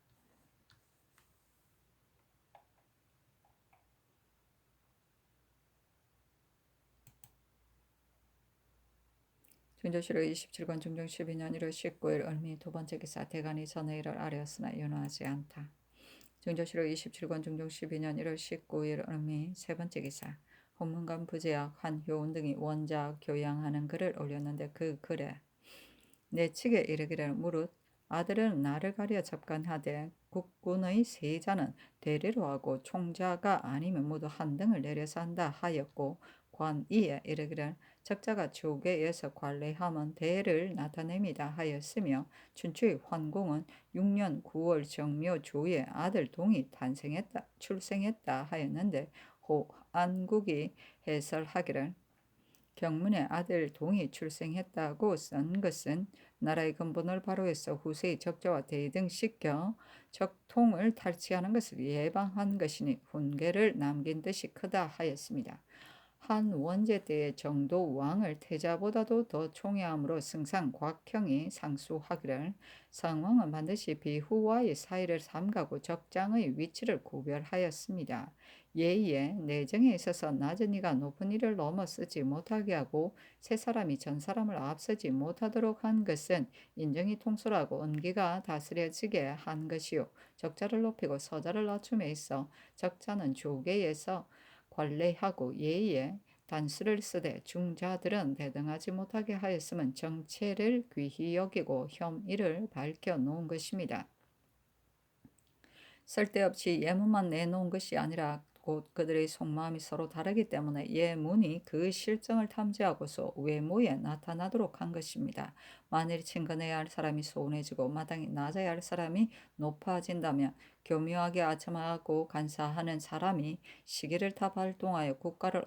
준조실록 27권 중종 12년 1월 19일 을미 두 번째 기사 대간이 전의 일을 아뢰었으나 윤호하지 않다. 준조실록 27권 중종 12년 1월 19일 을미 세 번째 기사 법문관 부제학 한효운 등이 원작 교양하는 글을 올렸는데 그 글에 내측에 이르기를 무릇 아들은 나를 가려 접간하되 국군의 세자는 대리로 하고 총자가 아니면 모두 한 등을 내려서 한다 하였고 관이에 이르기를 적자가 조계에서 관례하면 대를 나타냅니다 하였으며 춘추의 환공은 6년 9월 정묘 조에 아들 동이 출생했다 하였는데 호안국이 해설하기를 경문의 아들 동이 출생했다고 쓴 것은 나라의 근본을 바로해서 후세의 적자와 대등시켜 적통을 탈취하는 것을 예방한 것이니 훈계를 남긴 듯이 크다 하였습니다. 한 원제 때의 정도 왕을 태자보다도 더 총애함으로 승상 곽형이 상수하기를 상왕은 반드시 비후와의 사이를 삼가고 적장의 위치를 구별하였습니다. 예의에 내정에 있어서 낮은 이가 높은 이를 넘어서지 못하게 하고 세 사람이 전 사람을 앞서지 못하도록 한 것은 인정이 통솔하고 은기가 다스려지게 한 것이요 적자를 높이고 서자를 낮춤에 있어 적자는 조계에서 관례하고 예의에 단수를 쓰되 중자들은 대등하지 못하게 하였음은 정체를 귀히 여기고 혐의를 밝혀 놓은 것입니다. 쓸데없이 예문만 내놓은 것이 아니라 곧 그들의 속마음이 서로 다르기 때문에 예문이 그 실정을 탐지하고서 외모에 나타나도록 한 것입니다. 만일 친근해야 할 사람이 소원해지고 마땅히 낮아야 할 사람이 높아진다면 교묘하게 아첨하고 간사하는 사람이 시기를 타 발동하여 국가를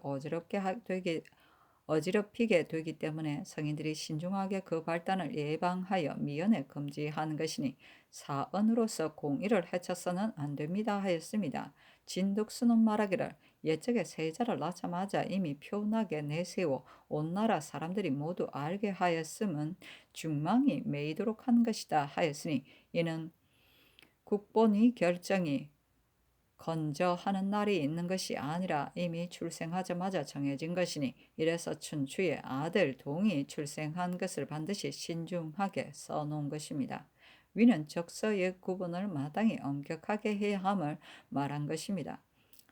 어지럽히게 되기 때문에 성인들이 신중하게 그 발단을 예방하여 미연에 금지하는 것이니 사언으로서 공의를 해쳐서는 안 됩니다 하였습니다. 진덕수는 말하기를 옛적에 세자를 낳자마자 이미 표나게 내세워 온 나라 사람들이 모두 알게 하였음은 중망이 매이도록 한 것이다 하였으니 이는 국본의 결정이 건져하는 날이 있는 것이 아니라 이미 출생하자마자 정해진 것이니 이래서 춘추의 아들 동이 출생한 것을 반드시 신중하게 써놓은 것입니다. 위는 적서의 구분을 마땅히 엄격하게 해야 함을 말한 것입니다.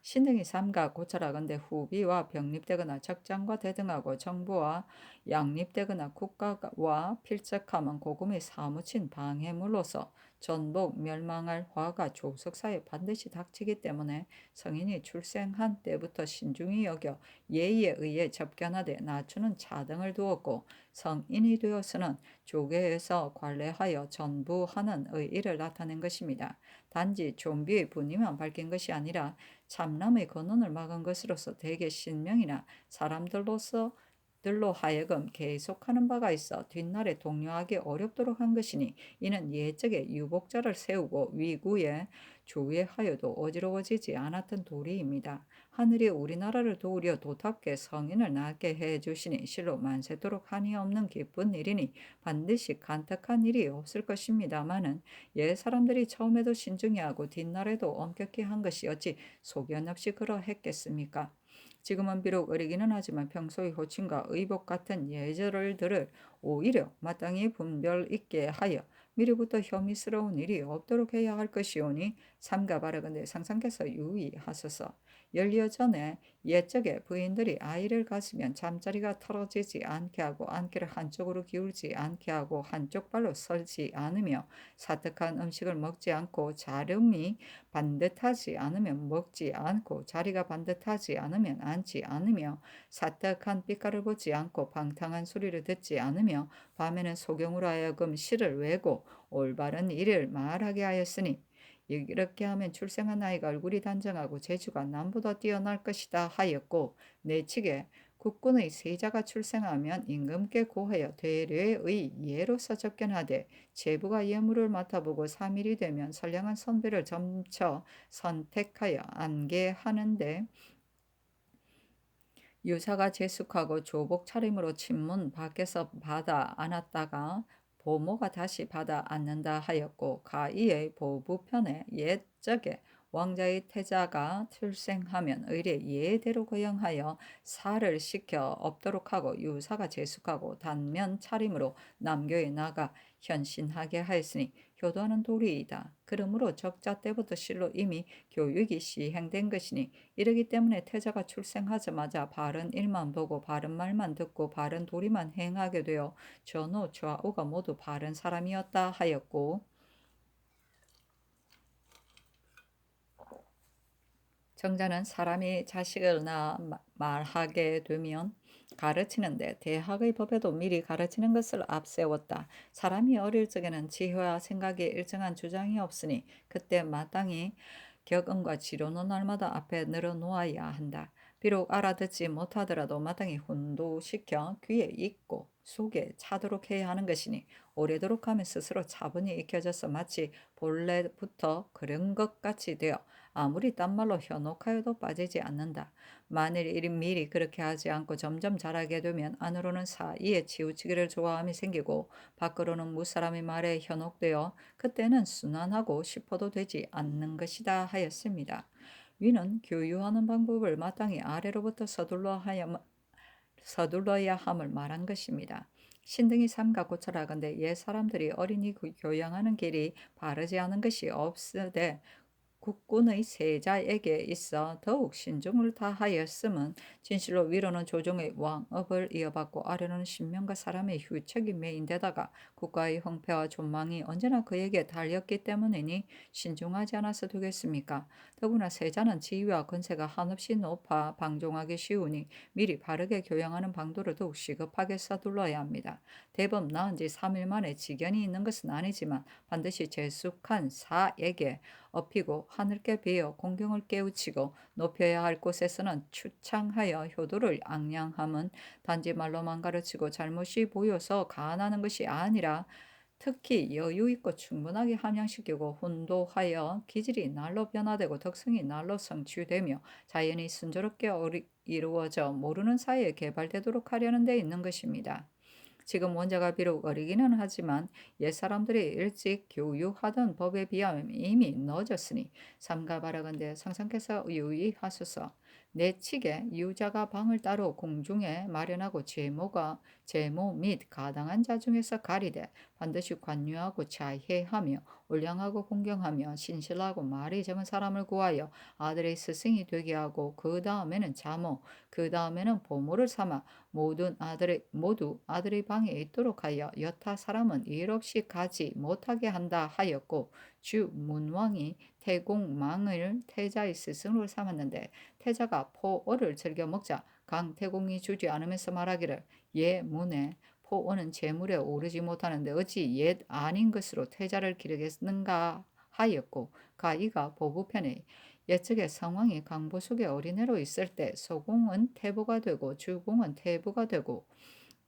신등이 삼가 고찰하건대 후비와 병립되거나 적장과 대등하고 정부와 양립되거나 국가와 필적하면 고금이 사무친 방해물로서 전복 멸망할 화가 조석사에 반드시 닥치기 때문에 성인이 출생한 때부터 신중히 여겨 예의에 의해 접견하되 낮추는 차등을 두었고 성인이 되어서는 조계에서 관례하여 전부하는 의의를 나타낸 것입니다. 단지 좀비의 분위만 밝힌 것이 아니라 참남의 근원을 막은 것으로서 대개 신명이나 사람들로 하여금 계속하는 바가 있어 뒷날에 독려하기 어렵도록 한 것이니 이는 예적에 유복자를 세우고 위구에 조회하여도 어지러워지지 않았던 도리입니다. 하늘이 우리나라를 도우려 도답게 성인을 낳게 해주시니 실로 만세토록 한이 없는 기쁜 일이니 반드시 간택한 일이 없을 것입니다마는 옛 사람들이 처음에도 신중히 하고 뒷날에도 엄격히 한 것이 어찌 소견 없이 그러했겠습니까? 지금은 비록 어리기는 하지만 평소의 호칭과 의복 같은 예절들을 오히려 마땅히 분별 있게 하여 미리부터 혐의스러운 일이 없도록 해야 할 것이오니 삼가 바라건대 상상께서 유의하소서. 열려 전에 옛적에 부인들이 아이를 가지면 잠자리가 털어지지 않게 하고 안개를 한쪽으로 기울지 않게 하고 한쪽 발로 서지 않으며 사특한 음식을 먹지 않고 자름이 반듯하지 않으면 먹지 않고 자리가 반듯하지 않으면 앉지 않으며 사특한 빛깔을 보지 않고 방탕한 소리를 듣지 않으며 밤에는 소경으로 하여금 시를 외고 올바른 일을 말하게 하였으니 이렇게 하면 출생한 아이가 얼굴이 단정하고 재주가 남보다 뛰어날 것이다 하였고 내측에 국군의 세자가 출생하면 임금께 고하여 대례의 예로서 접견하되 제부가 예물을 맡아보고 3일이 되면 선량한 선비를 점쳐 선택하여 안개하는데 유사가 제숙하고 조복 차림으로 친문 밖에서 받아 안았다가 보모가 다시 받아 안는다 하였고 가이의 보부편에 옛적에 왕자의 태자가 출생하면 의례 예대로 거영하여 살을 시켜 업도록 하고 유사가 제숙하고 단면 차림으로 남교에 나가 현신하게 하였으니 효도하는 도리이다. 그러므로 적자 때부터 실로 이미 교육이 시행된 것이니 이러기 때문에 태자가 출생하자마자 바른 일만 보고 바른 말만 듣고 바른 도리만 행하게 되어 전후 좌우가 모두 바른 사람이었다 하였고 정자는 사람이 자식을 낳아 말하게 되면 가르치는데 대학의 법에도 미리 가르치는 것을 앞세웠다. 사람이 어릴 적에는 지혜와 생각에 일정한 주장이 없으니 그때 마땅히 격언과 지론은 날마다 앞에 늘어놓아야 한다. 비록 알아듣지 못하더라도 마땅히 혼도시켜 귀에 익고 속에 차도록 해야 하는 것이니 오래도록 하면 스스로 차분히 익혀져서 마치 본래부터 그런 것 같이 되어 아무리 딴말로 현혹하여도 빠지지 않는다. 만일 미리 그렇게 하지 않고 점점 자라게 되면 안으로는 사이에 치우치기를 좋아함이 생기고 밖으로는 무사람의 말에 현혹되어 그때는 순환하고 싶어도 되지 않는 것이다 하였습니다. 위는 교유하는 방법을 마땅히 아래로부터 서둘러야 함을 말한 것입니다. 신등이 삼가 고쳐라건대 옛 사람들이 어린이 교양하는 길이 바르지 않은 것이 없으되 국군의 세자에게 있어 더욱 신중을 다하였음은 진실로 위로는 조정의 왕업을 이어받고 아래로는 신명과 사람의 휴책이 메인데다가 국가의 형패와 존망이 언제나 그에게 달렸기 때문이니 신중하지 않아서 되겠습니까? 더구나 세자는 지위와 권세가 한없이 높아 방종하기 쉬우니 미리 바르게 교양하는 방도를 더욱 시급하게 서둘러야 합니다. 대법 나은 지 3일 만에 직연이 있는 것은 아니지만 반드시 재숙한 사에게 업히고 하늘께 베어 공경을 깨우치고 높여야 할 곳에서는 추창하여 효도를 앙양함은 단지 말로만 가르치고 잘못이 보여서 가안하는 것이 아니라 특히 여유 있고 충분하게 함양시키고 혼도하여 기질이 날로 변화되고 덕성이 날로 성취되며 자연이 순조롭게 이루어져 모르는 사이에 개발되도록 하려는 데 있는 것입니다. 지금 원자가 비록 어리기는 하지만 옛사람들이 일찍 교육하던 법에 비하면 이미 늦었으니 삼가 바라건대 상상께서 유의하소서. 내측에 유자가 방을 따로 공중에 마련하고 제모 및 가당한 자 중에서 가리되 반드시 관유하고 자해하며 올량하고 공경하며 신실하고 말이 적은 사람을 구하여 아들의 스승이 되게 하고 그 다음에는 자모 그 다음에는 보모를 삼아 모두 아들의 방에 있도록 하여 여타 사람은 일 없이 가지 못하게 한다 하였고 주 문왕이 태공망을 태자의 스승으로 삼았는데 태자가 포어를 즐겨 먹자 강태공이 주지 않으면서 말하기를 예 문에 포어는 재물에 오르지 못하는데 어찌 옛 아닌 것으로 태자를 기르겠는가 하였고 가이가 보부편에 예측에 성왕이 강보 속에 어린애로 있을 때 소공은 태보가 되고 주공은 태부가 되고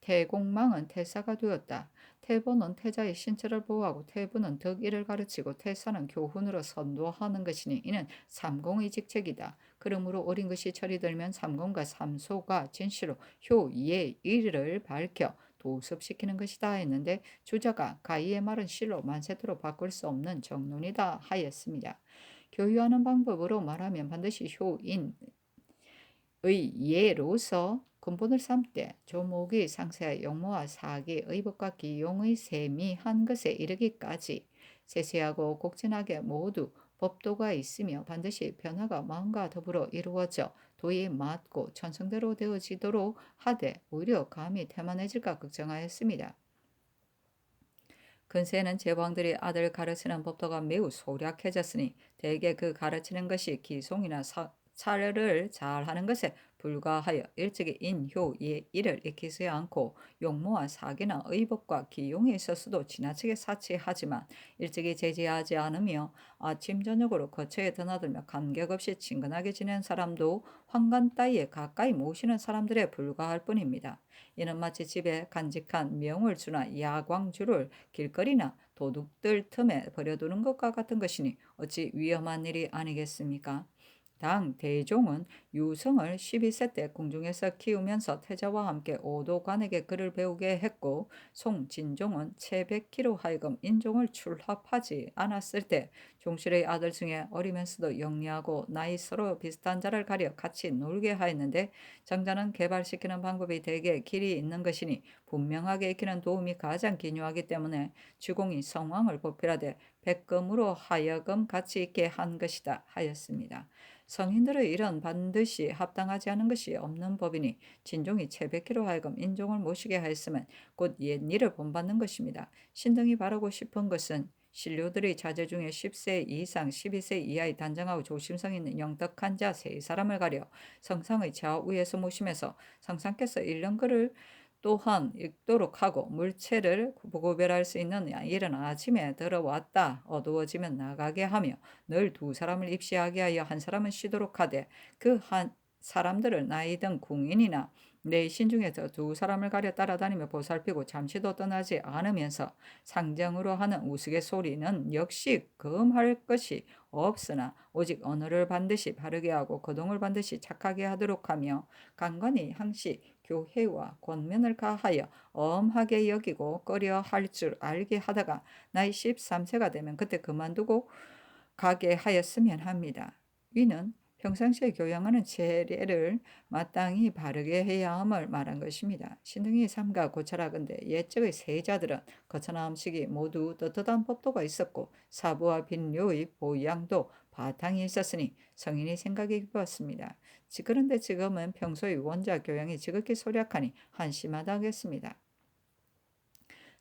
태공망은 태사가 되었다. 태보는 태자의 신체를 보호하고 태부는 덕일을 가르치고 태사는 교훈으로 선도하는 것이니 이는 삼공의 직책이다. 그러므로 어린 것이 철이 들면 삼공과 삼소가 진실로 효예 일을 밝혀 도습시키는 것이다 했는데 주자가 가이의 말은 실로 만세토로 바꿀 수 없는 정론이다 하였습니다. 교유하는 방법으로 말하면 반드시 효인의 예로서 근본을 삼되 조목의 상세 용모와 사기 의법과 기용의 세미한 것에 이르기까지 세세하고 곡진하게 모두 법도가 있으며 반드시 변화가 마음과 더불어 이루어져 도에 맞고 천성대로 되어지도록 하되 오히려 감히 태만해질까 걱정하였습니다. 근세는 제왕들이 아들 가르치는 법도가 매우 소략해졌으니 대개 그 가르치는 것이 기송이나 차례를 잘하는 것에 불과하여 일찍이 인효 예의를 익히지 않고 용모와 사기나 의법과 기용에 있어서도 지나치게 사치하지만 일찍이 제지하지 않으며 아침 저녁으로 거처에 드나들며 감격없이 친근하게 지내는 사람도 환관 따위에 가까이 모시는 사람들에 불과할 뿐입니다. 이는 마치 집에 간직한 명월주나 야광주를 길거리나 도둑들 틈에 버려두는 것과 같은 것이니 어찌 위험한 일이 아니겠습니까? 당 대종은 유성을 12세 때 궁중에서 키우면서 태자와 함께 오도관에게 글을 배우게 했고, 송진종은 채백기로 하여금 인종을 출합하지 않았을 때 종실의 아들 중에 어리면서도 영리하고 나이 서로 비슷한 자를 가려 같이 놀게 하였는데, 정자는 개발시키는 방법이 대개 길이 있는 것이니 분명하게 익히는 도움이 가장 기묘하기 때문에 주공이 성왕을 보필하되 백금으로 하여금 같이 있게 한 것이다 하였습니다. 성인들의 일은 반드시 합당하지 않은 것이 없는 법이니 진종이 채백기로 하여금 인종을 모시게 하였으면 곧 옛일을 본받는 것입니다. 신등이 바라고 싶은 것은 신료들의 자제 중에 10세 이상 12세 이하의 단정하고 조심성 있는 영덕한 자 세 사람을 가려 성상의 좌우에서 모시면서 성상께서 읽는 글을 또한 읽도록 하고, 물체를 구별할 수 있는 이른 아침에 들어왔다 어두워지면 나가게 하며 늘 두 사람을 입시하게 하여 한 사람은 쉬도록 하되, 그 한 사람들을 나이든 궁인이나 내신 중에서 두 사람을 가려 따라다니며 보살피고 잠시도 떠나지 않으면서 상정으로 하는 우스갯소리는 역시 금할 것이 없으나 오직 언어를 반드시 바르게 하고 거동을 반드시 착하게 하도록 하며, 간간히 항시 교회와 권면을 가하여 엄하게 여기고 꺼려 할 줄 알게 하다가 나이 13세가 되면 그때 그만두고 가게 하였으면 합니다. 위는 평상시에 교양하는 체례를 마땅히 바르게 해야 함을 말한 것입니다. 신등이 삼가 고찰하건대 옛적의 세자들은 거처나 음식이 모두 떳떳한 법도가 있었고 사부와 빈료의 보양도 바탕이 있었으니 성인이 생각이 깊었습니다. 그런데 지금은 평소의 원자 교양이 지극히 소략하니 한심하다 하겠습니다.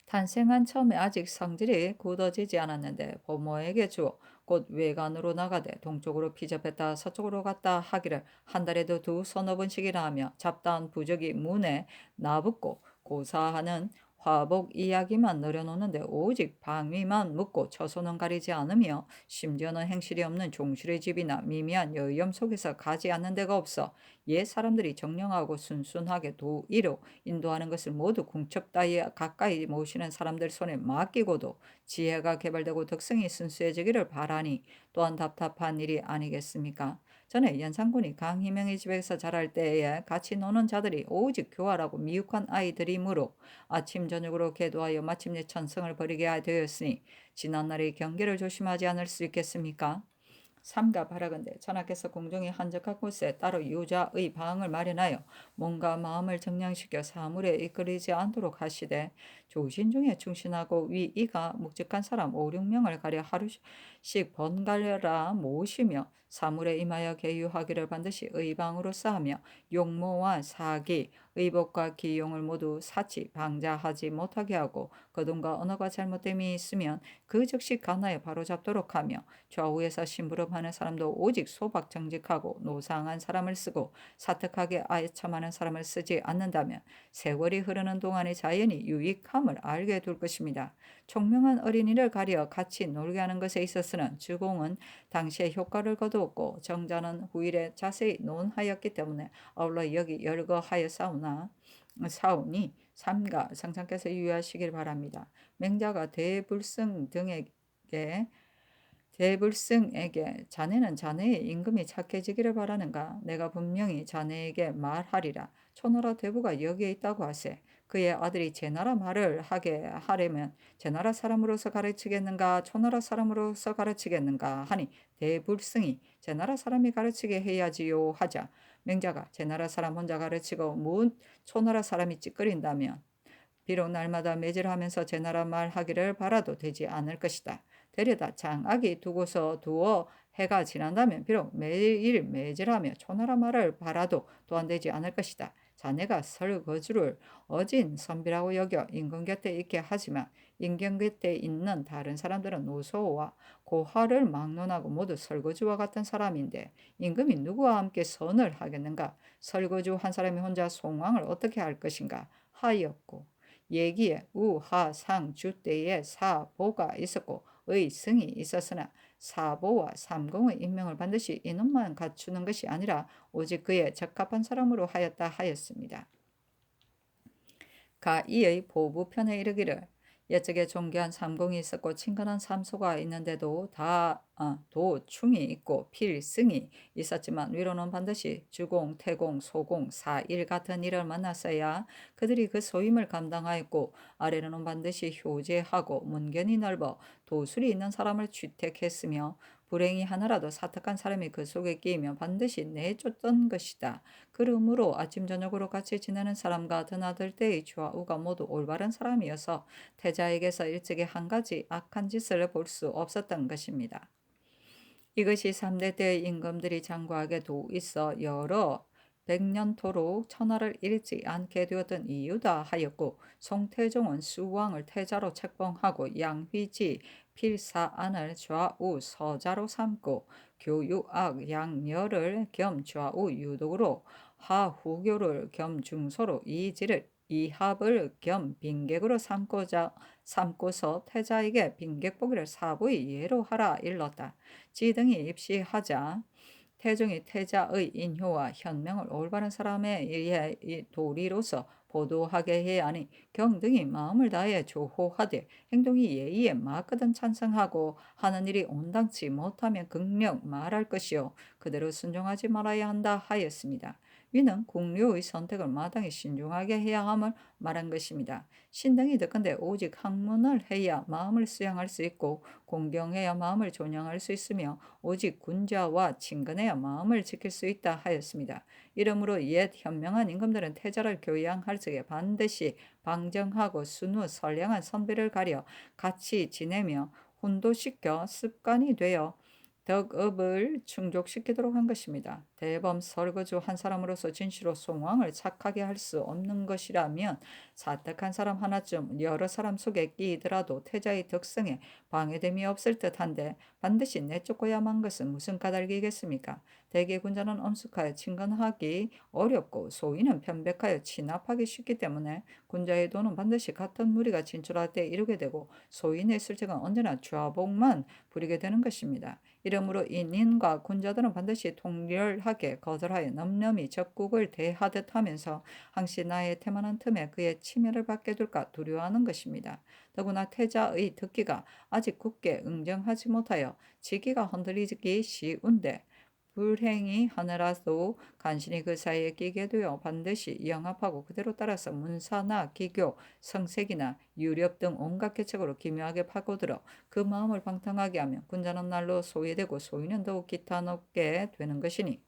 탄생한 처음에 아직 성질이 굳어지지 않았는데 부모에게 주어 곧 외관으로 나가되 동쪽으로 피접했다 서쪽으로 갔다 하기를 한 달에도 두 서너 번씩이나 하며 잡다한 부적이 문에 나붙고 고사하는 화복 이야기만 늘여놓는데 오직 방위만 묻고 처소는 가리지 않으며 심지어는 행실이 없는 종실의 집이나 미미한 여염 속에서 가지 않는 데가 없어 옛 사람들이 정령하고 순순하게 도의로 인도하는 것을 모두 궁첩 따위에 가까이 모시는 사람들 손에 맡기고도 지혜가 개발되고 덕성이 순수해지기를 바라니 또한 답답한 일이 아니겠습니까? 전에 연산군이 강희명의 집에서 자랄 때에 같이 노는 자들이 오직 교활하고 미육한 아이들이므로 아침 저녁으로 계도하여 마침내 천성을 버리게 되었으니 지난날의 경계를 조심하지 않을 수 있겠습니까? 삼가 바라건대 전하께서 공중에 한적한 곳에 따로 유자의 방을 마련하여 몸과 마음을 정량시켜 사물에 이끌리지 않도록 하시되, 조신 중에 충신하고 위이가 묵직한 사람 5, 6명을 가려 하루씩 번갈아 모시며 사물에 임하여 계유하기를 반드시 의방으로 쌓으며 용모와 사기, 의복과 기용을 모두 사치 방자하지 못하게 하고 거동과 언어가 잘못됨이 있으면 그 즉시 간하여 바로잡도록 하며 좌우에서 심부름하는 사람도 오직 소박 정직하고 노상한 사람을 쓰고 사특하게 아첨하는 사람을 쓰지 않는다면 세월이 흐르는 동안의 자연이 유익함을 알게 둘 것입니다. 총명한 어린이를 가려 같이 놀게 하는 것에 있어서는 주공은 당시에 효과를 거두었고 정자는 후일에 자세히 논하였기 때문에 아울러 여기 열거하여 사오니 삼가 상상께서 유의하시길 바랍니다. 맹자가 대불승에게 자네는 자네의 임금이 착해지기를 바라는가? 내가 분명히 자네에게 말하리라. 초나라 대부가 여기에 있다고 하세. 그의 아들이 제나라 말을 하게 하려면 제나라 사람으로서 가르치겠는가 초나라 사람으로서 가르치겠는가 하니 대불승이 제나라 사람이 가르치게 해야지요 하자 맹자가 제나라 사람 혼자 가르치고 초나라 사람이 찌끄린다면 비록 날마다 매질하면서 제나라 말 하기를 바라도 되지 않을 것이다. 데려다 장악이 두어 해가 지난다면 비록 매일 매질하며 초나라 말을 바라도 또한 되지 않을 것이다. 자네가 설거주를 어진 선비라고 여겨 임금 곁에 있게 하지만 임금 곁에 있는 다른 사람들은 노소와 고하를 막론하고 모두 설거주와 같은 사람인데 임금이 누구와 함께 선을 하겠는가? 설거주 한 사람이 혼자 송왕을 어떻게 할 것인가? 하였고, 예기에 우하상 주때에 사보가 있었고 의승이 있었으나 사보와 삼공의 임명을 반드시 이놈만 갖추는 것이 아니라 오직 그에 적합한 사람으로 하였다 하였습니다. 가 이의 보부편에 이르기를 옛적에 존귀한 삼공이 있었고 친근한 삼소가 있는데도 다 도충이 있고 필승이 있었지만 위로는 반드시 주공, 태공, 소공, 사일 같은 일을 만났어야 그들이 그 소임을 감당하였고 아래로는 반드시 효제하고 문견이 넓어 도술이 있는 사람을 취택했으며 불행이 하나라도 사특한 사람이 그 속에 끼이면 반드시 내쫓던 것이다. 그러므로 아침 저녁으로 같이 지내는 사람과 드나들 때의 좌우가 모두 올바른 사람이어서 태자에게서 일찍이 한 가지 악한 짓을 볼 수 없었던 것입니다. 이것이 3대 때의 임금들이 장구하게도 있어 여러 백년토록 천하를 잃지 않게 되었던 이유다 하였고 송태종은 수왕을 태자로 책봉하고 양휘지 필사안을 좌우 서자로 삼고 교유악 양열을 겸 좌우 유독으로 하후교를 겸 중소로 이지를 이합을 겸 빈객으로 삼고서 태자에게 빈객보기를 사부의 예로 하라 일렀다. 지등이 입시하자 태종이 태자의 인효와 현명을 올바른 사람에 의해 도리로서 보도하게 해야 하니 경등이 마음을 다해 조호하되 행동이 예의에 맞거든 찬성하고 하는 일이 온당치 못하면 극력 말할 것이요 그대로 순종하지 말아야 한다 하였습니다. 위는 공료의 선택을 마땅히 신중하게 해야 함을 말한 것입니다. 신등이 듣건대 오직 학문을 해야 마음을 수양할 수 있고 공경해야 마음을 존영할 수 있으며 오직 군자와 친근해야 마음을 지킬 수 있다 하였습니다. 이러므로 옛 현명한 임금들은 태자를 교양할 적에 반드시 방정하고 순후 선량한 선비를 가려 같이 지내며 훈도시켜 습관이 되어 덕업을 충족시키도록 한 것입니다. 대범 설거주 한 사람으로서 진시로 송왕을 착하게 할 수 없는 것이라면 사특한 사람 하나쯤 여러 사람 속에 끼이더라도 태자의 덕성에 방해됨이 없을 듯한데 반드시 내쫓고야만 것은 무슨 까닭이겠습니까? 대개 군자는 엄숙하여 친근하기 어렵고 소인은 편백하여 진압하기 쉽기 때문에 군자의 도는 반드시 같은 무리가 진출할 때 이루게 되고 소인의 실책은 언제나 좌복만 부리게 되는 것입니다. 이러므로 인인과 군자들은 반드시 통렬하게 거절하여 넘넘이 적국을 대하듯 하면서 항시 나의 태만한 틈에 그의 침해를 받게 될까 두려워하는 것입니다. 더구나 태자의 듣기가 아직 굳게 응정하지 못하여 지기가 흔들리기 쉬운데 불행이 하나라도 간신히 그 사이에 끼게 되어 반드시 영합하고 그대로 따라서 문사나 기교, 성색이나 유렵 등 온갖 계책으로 기묘하게 파고들어 그 마음을 방탕하게 하면 군자는 날로 소외되고 소위는 더욱 기탄없게 되는 것이니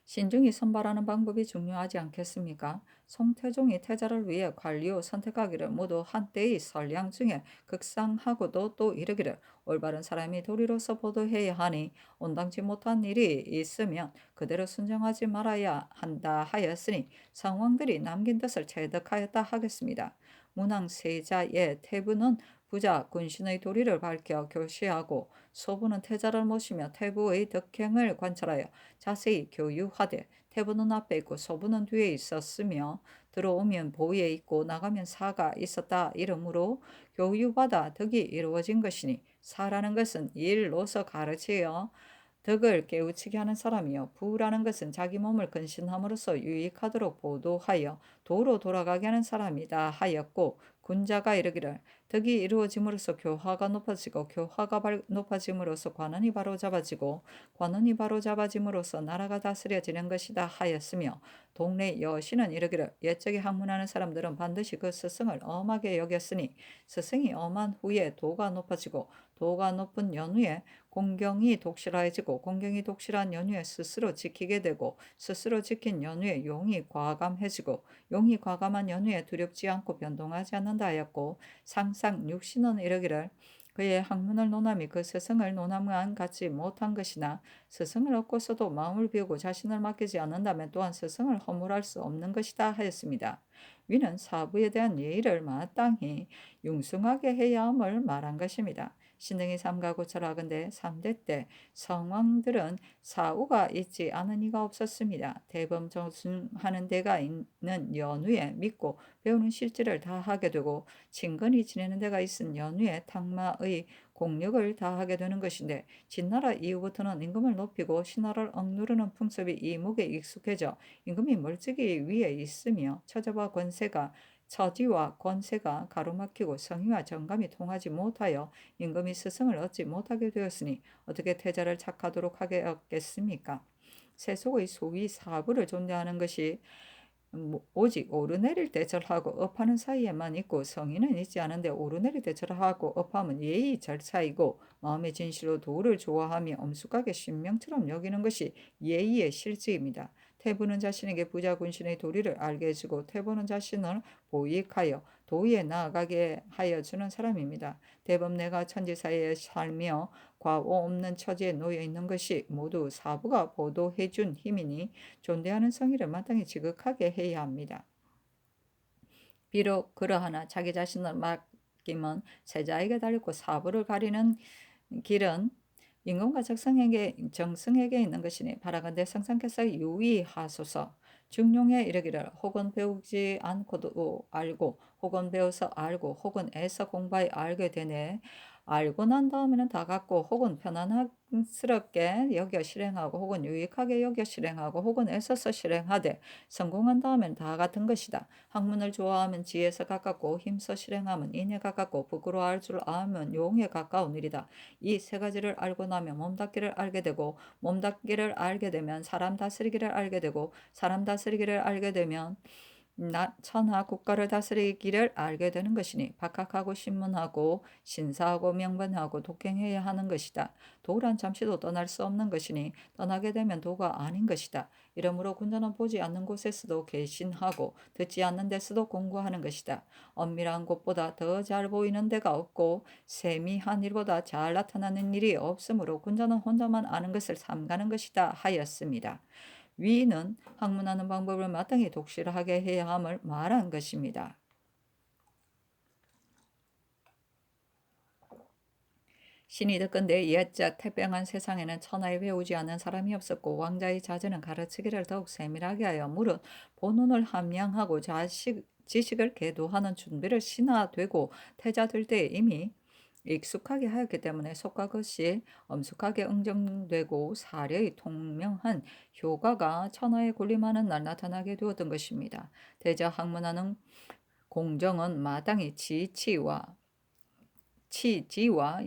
신중히 선발하는 방법이 중요하지 않겠습니까? 송태종이 태자를 위해 관리오 선택하기를 모두 한때의 선량 중에 극상하고도 또 이르기를 올바른 사람이 도리로서 보도해야 하니 온당치 못한 일이 있으면 그대로 순종하지 말아야 한다 하였으니 성왕들이 남긴 뜻을 체득하였다 하겠습니다. 문왕세자의 태부는 부자 군신의 도리를 밝혀 교시하고 소부는 태자를 모시며 태부의 덕행을 관찰하여 자세히 교유하되 태부는 앞에 있고 소부는 뒤에 있었으며 들어오면 보위에 있고 나가면 사가 있었다 이러므로 교유받아 덕이 이루어진 것이니 사라는 것은 일로서 가르치어 덕을 깨우치게 하는 사람이요 부라는 것은 자기 몸을 근신함으로써 유익하도록 보도하여 도로 돌아가게 하는 사람이다 하였고 군자가 이르기를 덕이 이루어짐으로써 교화가 높아지고 교화가 높아짐으로써 관원이 바로잡아지고 관원이 바로잡아짐으로써 나라가 다스려지는 것이다 하였으며 동네 여신은 이르기를 옛적에 학문하는 사람들은 반드시 그 스승을 엄하게 여겼으니 스승이 엄한 후에 도가 높아지고 도가 높은 연후에 공경이 독실해지고 공경이 독실한 연후에 스스로 지키게 되고 스스로 지킨 연후에 용이 과감해지고 용이 과감한 연후에 두렵지 않고 변동하지 않는다 하였고 상상 육신은 이르기를 그의 학문을 논함이 그 스승을 논함과 같지 못한 것이나 스승을 얻고서도 마음을 비우고 자신을 맡기지 않는다면 또한 스승을 허물할 수 없는 것이다 하였습니다. 위는 사부에 대한 예의를 마땅히 융숭하게 해야 함을 말한 것입니다. 신등이 삼가 고철하건대 3대 때 성왕들은 사우가 있지 않은 이가 없었습니다. 대범 정순하는 데가 있는 연후에 믿고 배우는 실질을 다하게 되고 친근히 지내는 데가 있은 연후에 탁마의 공력을 다하게 되는 것인데 진나라 이후부터는 임금을 높이고 신하를 억누르는 풍습이 이목에 익숙해져 임금이 멀찍이 위에 있으며 처자와 권세가 처지와 권세가 가로막히고 성의와 정감이 통하지 못하여 임금이 스승을 얻지 못하게 되었으니 어떻게 태자를 착하도록 하겠습니까? 세속의 소위 사부를 존대하는 것이 오직 오르내릴 때 절하고 업하는 사이에만 있고 성의는 있지 않은데 오르내릴 때 절하고 업하면 예의 절차이고 마음의 진실로 도를 좋아하며 엄숙하게 신명처럼 여기는 것이 예의의 실질입니다. 태부는 자신에게 부자 군신의 도리를 알게 해주고 태보는 자신을 보익하여 도의에 나아가게 하여 주는 사람입니다. 대범 내가 천지 사이에 살며 과오 없는 처지에 놓여 있는 것이 모두 사부가 보도해 준 힘이니 존대하는 성의를 마땅히 지극하게 해야 합니다. 비록 그러하나 자기 자신을 맡기면 세자에게 달렸고 사부를 가리는 길은 임금과 정승에게 있는 것이니 바라건대 성상께서 유의하소서. 중용에 이르기를 혹은 배우지 않고도 알고 혹은 배워서 알고 혹은 애써 공부하여 알게 되네. 알고 난 다음에는 다 갖고 혹은 편안스럽게 여겨 실행하고 혹은 유익하게 여겨 실행하고 혹은 애써서 실행하되 성공한 다음엔 다 같은 것이다. 학문을 좋아하면 지혜에 가깝고 힘써 실행하면 인에 가깝고 부끄러워할 줄 알면 용에 가까운 일이다. 이 세 가지를 알고 나면 몸닦기를 알게 되고 몸닦기를 알게 되면 사람 다스리기를 알게 되고 사람 다스리기를 알게 되면 천하 국가를 다스리기를 알게 되는 것이니 박학하고 신문하고 신사하고 명분하고 독행해야 하는 것이다. 도란 잠시도 떠날 수 없는 것이니 떠나게 되면 도가 아닌 것이다. 이러므로 군자는 보지 않는 곳에서도 계신하고 듣지 않는 데서도 공부하는 것이다. 엄밀한 곳보다 더 잘 보이는 데가 없고 세미한 일보다 잘 나타나는 일이 없으므로 군자는 혼자만 아는 것을 삼가는 것이다 하였습니다. 위는 학문하는 방법을 마땅히 독실하게 해야 함을 말한 것입니다. 신이 듣건대 옛적 태평한 세상에는 천하에 배우지 않은 사람이 없었고 왕자의 자제는 가르치기를 더욱 세밀하게 하여 무릇 본원을 함양하고 지식을 계도하는 준비를 신하되고 태자될 때 이미 익숙하게 하였기 때문에 속과 것이 엄숙하게 응정되고 사려의 통명한 효과가 천하에 군림하는 날 나타나게 되었던 것입니다. 대자 학문하는 공정은 마땅히 치지와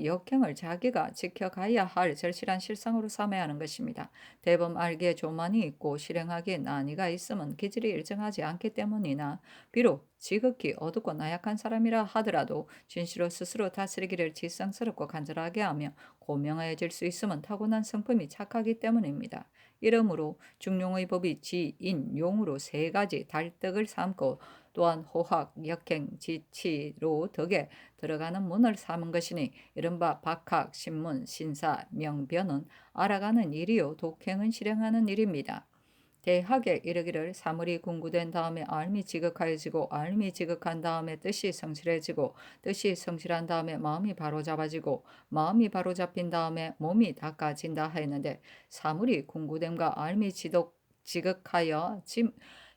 역행을 자기가 지켜가야 할 절실한 실상으로 삼아야 하는 것입니다. 대범 알기에 조만이 있고 실행하기에 난이가 있으면 기질이 일정하지 않기 때문이나 비록 지극히 어둡고 나약한 사람이라 하더라도 진실로 스스로 다스리기를 지성스럽고 간절하게 하며 고명해질 수 있으면 타고난 성품이 착하기 때문입니다. 이러므로 중용의 법이 지인, 용으로 세 가지 달떡을 삼고 또한 호학, 역행, 지치로 덕에 들어가는 문을 삼은 것이니 이른바 박학, 신문, 신사, 명변은 알아가는 일이요 독행은 실행하는 일입니다. 대학에 이르기를 사물이 궁구된 다음에 알미 지극하여지고 알미 지극한 다음에 뜻이 성실해지고 뜻이 성실한 다음에 마음이 바로잡아지고 마음이 바로잡힌 다음에 몸이 닦아진다 하였는데 사물이 궁구됨과 알미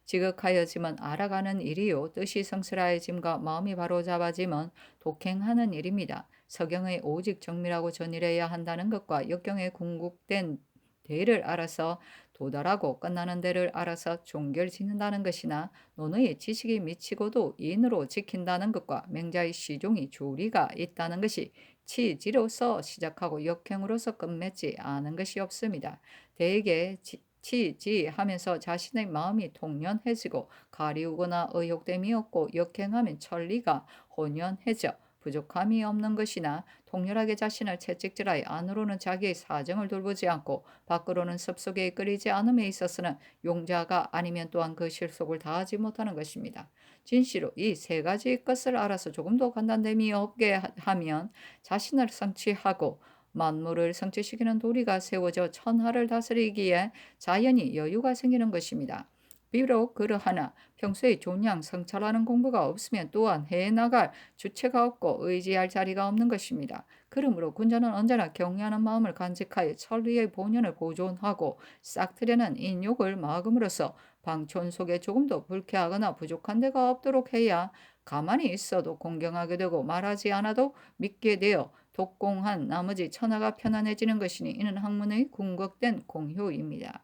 지극하여짐은 알아가는 일이요 뜻이 성실하여짐과 마음이 바로잡아짐은 독행하는 일입니다. 서경의 오직 정밀하고 전일해야 한다는 것과 역경의 궁극된 대를 알아서 도달하고 끝나는 데를 알아서 종결 짓는다는 것이나 논의 지식이 미치고도 인으로 지킨다는 것과 맹자의 시종이 조리가 있다는 것이 치지로서 시작하고 역행으로서 끝맺지 않은 것이 없습니다. 대개 치지하면서 자신의 마음이 통연해지고 가리우거나 의혹됨이 없고 역행하면 천리가 혼연해져 부족함이 없는 것이나 통렬하게 자신을 채찍질하여 안으로는 자기의 사정을 돌보지 않고 밖으로는 습속에 이끌리지 않음에 있어서는 용자가 아니면 또한 그 실속을 다하지 못하는 것입니다. 진시로 이 세 가지 것을 알아서 조금도 간단됨이 없게 하면 자신을 성취하고 만물을 성취시키는 도리가 세워져 천하를 다스리기에 자연히 여유가 생기는 것입니다. 비록 그러하나 평소에 존양 성찰하는 공부가 없으면 또한 해나갈 주체가 없고 의지할 자리가 없는 것입니다. 그러므로 군자는 언제나 경외하는 마음을 간직하여 천리의 본연을 보존하고 싹트려는 인욕을 막음으로써 방촌 속에 조금도 불쾌하거나 부족한 데가 없도록 해야 가만히 있어도 공경하게 되고 말하지 않아도 믿게 되어 독공한 나머지 천하가 편안해지는 것이니 이는 학문의 궁극된 공효입니다.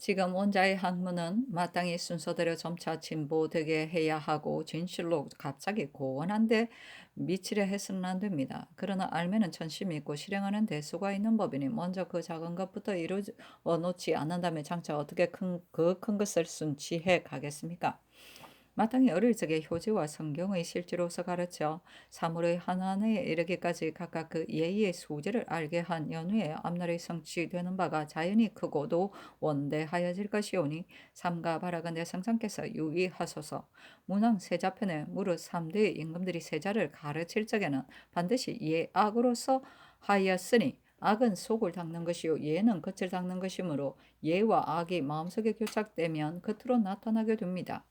지금 원자의 학문은 마땅히 순서대로 점차 진보되게 해야 하고 진실로 갑자기 고원한데 미치려 해서는 안 됩니다. 그러나 알면은 천심이 있고 실행하는 대수가 있는 법이니 먼저 그 작은 것부터 이루어 놓지 않는다면 장차 어떻게 그 큰 것을 순치해 가겠습니까? 마땅히 어릴 적에 효지와 성경의 실제로서 가르쳐 사물의 하나하나에 이르기까지 각각 그 예의의 소재를 알게 한 연후에 앞날의 성취되는 바가 자연히 크고도 원대하여질 것이오니 삼가 바라건대 성상께서 유의하소서. 문왕 세자편에 무릇 3대의 임금들이 세자를 가르칠 적에는 반드시 예악으로서 하였으니 악은 속을 닦는 것이요 예는 겉을 닦는 것이므로 예와 악이 마음속에 교착되면 겉으로 나타나게 됩니다.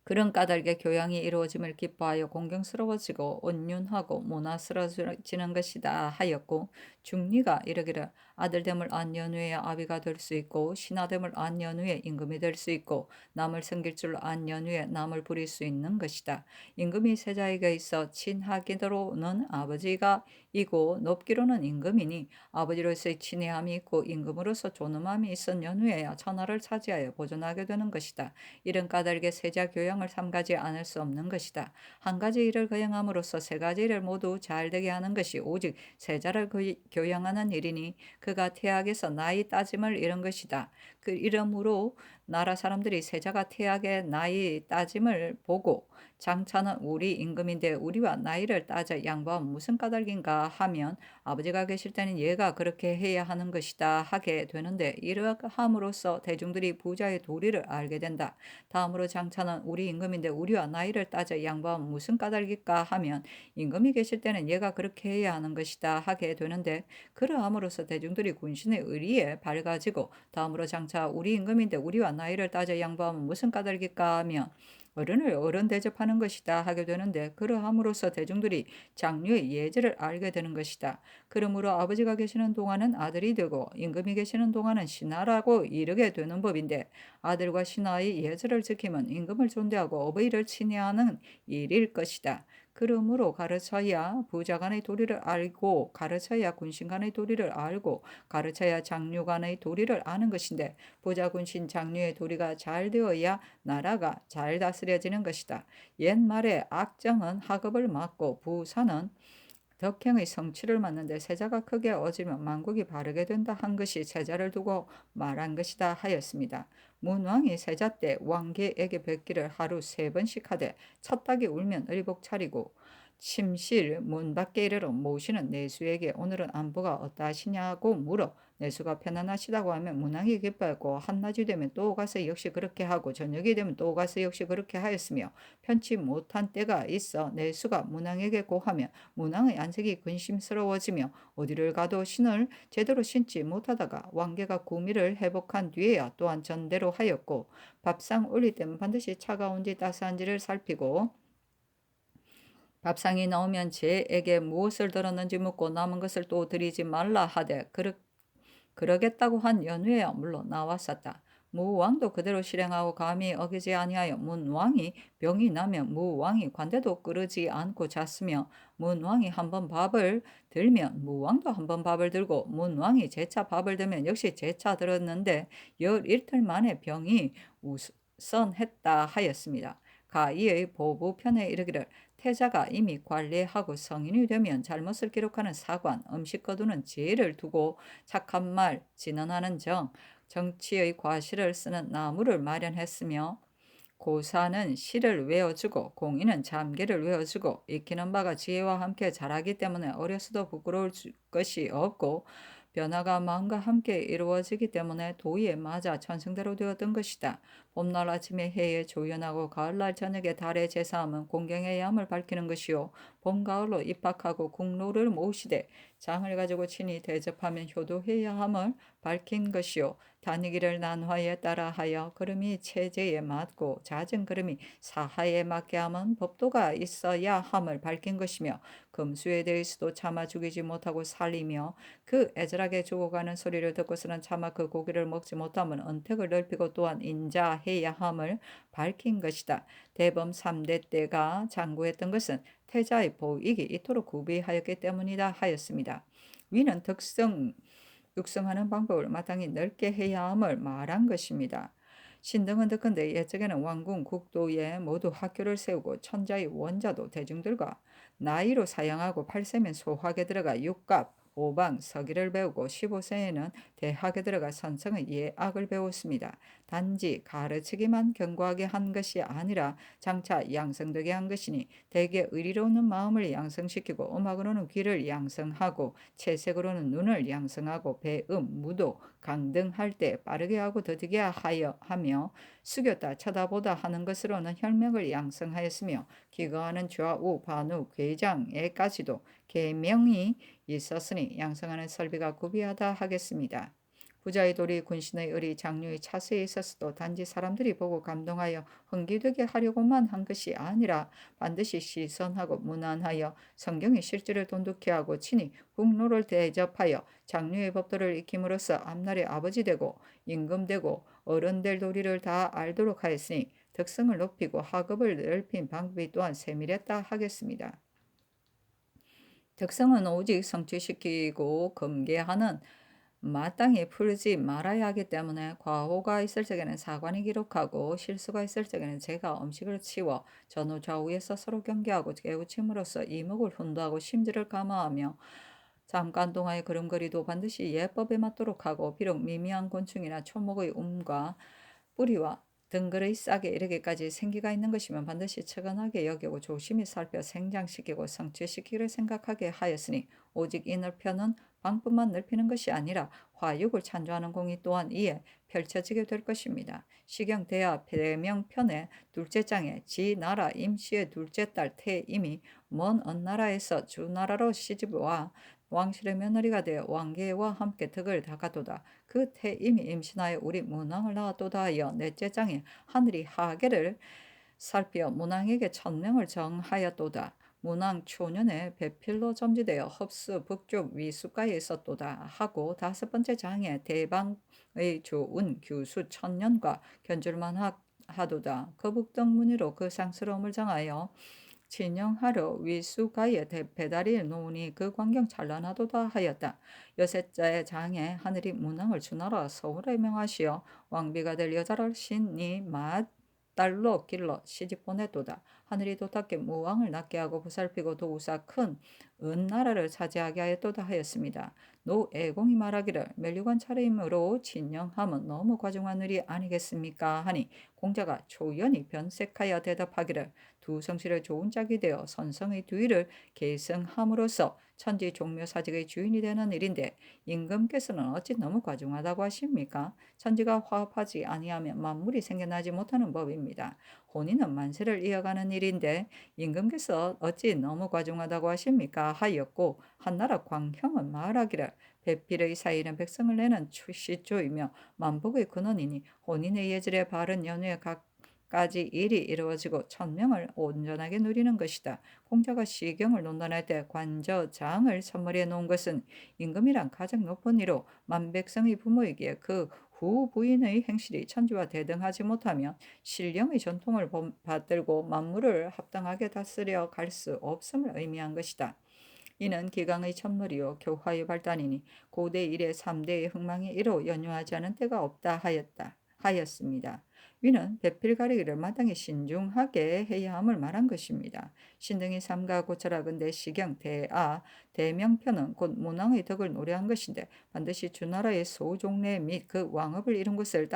그런 까닭에 교양이 이루어짐을 기뻐하여 공경스러워지고 온윤하고 모나스러워지는 것이다 하였고, 중리가 이르기를 아들됨을 안 연후에 아비가 될 수 있고 신하됨을 안 연후에 임금이 될 수 있고 남을 섬길 줄 안 연후에 남을 부릴 수 있는 것이다. 임금이 세자에게 있어 친하기로는 아버지가 이고 높기로는 임금이니 아버지로서의 친애함이 있고 임금으로서 존엄함이 있은 연후에야 천하를 차지하여 보존하게 되는 것이다. 이런 까닭에 세자 교양을 삼가지 않을 수 없는 것이다. 한 가지 일을 거행함으로써 세 가지 일을 모두 잘되게 하는 것이 오직 세자를 교양하는 일이니 그가 태학에서 나이 따짐을 이룬 것이다. 그 이러므로 나라 사람들이 세자가 태학의 나이 따짐을 보고 장차는 우리 임금인데 우리와 나이를 따져 양보하면 무슨 까닭인가 하면 아버지가 계실 때는 얘가 그렇게 해야 하는 것이다 하게 되는데, 이러함으로써 대중들이 부자의 도리를 알게 된다. 다음으로 장차는 우리 임금인데 우리와 나이를 따져 양보하면 무슨 까닭일까 하면 임금이 계실 때는 얘가 그렇게 해야 하는 것이다 하게 되는데, 그러함으로써 대중들이 군신의 의리에 밝아지고 다음으로 장차 우리 임금인데 우리와 나이를 따져 양보하면 무슨 까닭일까 하면 어른을 어른 대접하는 것이다 하게 되는데, 그러함으로써 대중들이 장류의 예절을 알게 되는 것이다. 그러므로 아버지가 계시는 동안은 아들이 되고 임금이 계시는 동안은 신하라고 이르게 되는 법인데, 아들과 신하의 예절을 지키면 임금을 존대하고 어버이를 친애하는 일일 것이다. 그러므로 가르쳐야 부자 간의 도리를 알고 가르쳐야 군신 간의 도리를 알고 가르쳐야 장류 간의 도리를 아는 것인데, 부자 군신 장류의 도리가 잘 되어야 나라가 잘 다스려지는 것이다. 옛말에 악정은 학업을 맡고 부사는 덕행의 성취를 맡는데 세자가 크게 어지면 만국이 바르게 된다 한 것이 세자를 두고 말한 것이다 하였습니다. 문왕이 세자 때 왕계에게 뵙기를 하루 3번씩 하되 첫 닭이 울면 의복 차리고 침실 문 밖에 이르러 모시는 내수에게 오늘은 안부가 어떠하시냐고 물어 내수가 편안하시다고 하면 문왕이 기뻐했고, 한낮이 되면 또 가서 역시 그렇게 하고 저녁이 되면 또 가서 역시 그렇게 하였으며, 편치 못한 때가 있어 내수가 문왕에게 고하면 문왕의 안색이 근심스러워지며 어디를 가도 신을 제대로 신지 못하다가 왕계가 구미를 회복한 뒤에야 또한 전대로 하였고, 밥상 올릴 때는 반드시 차가운지 따스한지를 살피고 밥상이 나오면 제에게 무엇을 들었는지 묻고 남은 것을 또 드리지 말라 하되 그러겠다고 한 연후에야 물론 나왔었다. 무왕도 그대로 실행하고 감히 어기지 아니하여 문왕이 병이 나면 무왕이 관대도 끓이지 않고 잤으며, 문왕이 한번 밥을 들면 무왕도 한번 밥을 들고 문왕이 제차 밥을 들면 역시 제차 들었는데 열이틀 만에 병이 우선했다 하였습니다. 가이의 보부편에 이르기를 태자가 이미 관례하고 성인이 되면 잘못을 기록하는 사관, 음식 거두는 지혜를 두고 착한 말, 진언하는 정치의 과실을 쓰는 나무를 마련했으며, 고사는 시를 외워주고 공인은 잠계를 외워주고 익히는 바가 지혜와 함께 자라기 때문에 어려서도 부끄러울 것이 없고, 변화가 마음과 함께 이루어지기 때문에 도의에 맞아 천성대로 되었던 것이다. 봄날 아침에 해에 조연하고 가을날 저녁에 달의 제사함은 공경의 야함을 밝히는 것이요, 봄 가을로 입학하고 국로를 모시되 장을 가지고 친히 대접하면 효도해야 함을 밝힌 것이요, 다니기를 난화에 따라하여 걸음이 체제에 맞고 잦은 걸음이 사하에 맞게 함은 법도가 있어야 함을 밝힌 것이며, 금수에 대해서도 차마 죽이지 못하고 살리며 그 애절하게 죽어가는 소리를 듣고서는 차마 그 고기를 먹지 못하면 언택을 넓히고 또한 인자해야 함을 밝힌 것이다. 대범 3대 때가 장구했던 것은 태자의 보익이 이토록 구비하였기 때문이다 하였습니다. 위는 덕성 육성하는 방법을 마땅히 넓게 해야 함을 말한 것입니다. 신등은 듣건대 옛적에는 왕궁 국도에 모두 학교를 세우고 천자의 원자도 대중들과 나이로 사양하고 8세면 소학에 들어가 육갑, 오방, 서기를 배우고 15세에는 대학에 들어가 선성의 예학을 배웠습니다. 단지 가르치기만 견고하게 한 것이 아니라 장차 양성되게 한 것이니 대개 의리로는 마음을 양성시키고 음악으로는 귀를 양성하고 채색으로는 눈을 양성하고 배음, 무도, 강등할 때 빠르게 하고 더디게 하며 숙였다 쳐다보다 하는 것으로는 혈맥을 양성하였으며 기거하는 좌우, 반우, 궤장에까지도 계명이 있었으니 양성하는 설비가 구비하다 하겠습니다. 부자의 도리, 군신의 의리, 장류의 차수에 있어서도 단지 사람들이 보고 감동하여 흥기되게 하려고만 한 것이 아니라 반드시 시선하고 문안하여 성경의 실제를 돈독히 하고 친히 국로를 대접하여 장류의 법도를 익힘으로써 앞날의 아버지 되고 임금 되고 어른 될 도리를 다 알도록 하였으니 덕성을 높이고 학업을 넓힌 방법이 또한 세밀했다 하겠습니다. 덕성은 오직 성취시키고 금계하는 마땅히 풀지 말아야 하기 때문에 과오가 있을 적에는 사관이 기록하고 실수가 있을 적에는 제가 음식을 치워 전후 좌우에서 서로 경계하고 깨우침으로써 이목을 훈도하고 심지를 감화하며 잠깐 동안의 걸음걸이도 반드시 예법에 맞도록 하고 비록 미미한 곤충이나 초목의 움과 뿌리와 등글의 싹에 이르기까지 생기가 있는 것이면 반드시 측은하게 여기고 조심히 살펴 생장시키고 성취시키기를 생각하게 하였으니 오직 이 넓혀는 방뿐만 넓히는 것이 아니라 화육을 찬조하는 공이 또한 이에 펼쳐지게 될 것입니다. 시경 대하 대명편의 둘째 장에 지 나라 임씨의 둘째 딸 태임이 먼 언나라에서 주나라로 시집와 왕실의 며느리가 되어 왕계와 함께 덕을 닦아도다. 그 태임이 임신하여 우리 문왕을 낳았도다 하여 넷째 장에 하늘이 하계를 살피어 문왕에게 천명을 정하였도다. 문왕 초년에 배필로 점지되어 흡수 북쪽 위수가에 있었도다 하고 다섯 번째 장에 대방의 조운 규수 천년과 견줄만 하도다. 거북등 무늬로 그 상스러움을 정하여 진영하러 위수가에 배달이 놓으니 그 광경 찬란하도다 하였다. 여섯째 장에 하늘이 문왕을 주나라 서울에 명하시어 왕비가 될 여자를 신이 딸로 길러 시집 보냈도다. 하늘이 도답게 무왕을 낳게 하고 보살피고 도우사 큰 은나라를 차지하게 하였도다 하였습니다. 노애공이 말하기를 멸류관 차림으로 진영함은 너무 과중한 일이 아니겠습니까 하니 공자가 조연히 변색하여 대답하기를 두 성실의 좋은 짝이 되어 선성의 두의를 계승함으로써 천지 종묘사직의 주인이 되는 일인데 임금께서는 어찌 너무 과중하다고 하십니까? 천지가 화합하지 아니하면 만물이 생겨나지 못하는 법입니다. 혼인은 만세를 이어가는 일인데 임금께서 어찌 너무 과중하다고 하십니까? 하였고 한나라 광형은 말하기를 배필의 사이는 백성을 내는 시초이며 만복의 근원이니 혼인의 예절에 바른 연후에 까지 일이 이루어지고 천명을 온전하게 누리는 것이다. 공자가 시경을 논단할 때 관저장을 선머리에 놓은 것은 임금이란 가장 높은 이로 만백성의 부모이기에 그 후 부인의 행실이 천지와 대등하지 못하면 신령의 전통을 받들고 만물을 합당하게 다스려 갈 수 없음을 의미한 것이다. 이는 기강의 첫머리요 교화의 발단이니 고대 이래 3대의 흥망이 이로 연유하지 않은 때가 없다 하였습니다. 위는 배필 가리기를 마땅히 신중하게 해야 함을 말한 것입니다. 신등이 삼가 고철하 근대 시경 대아 대명편은 곧 문왕의 덕을 노래한 것인데 반드시 주나라의 소종래 및 그 왕업을 이룬 것을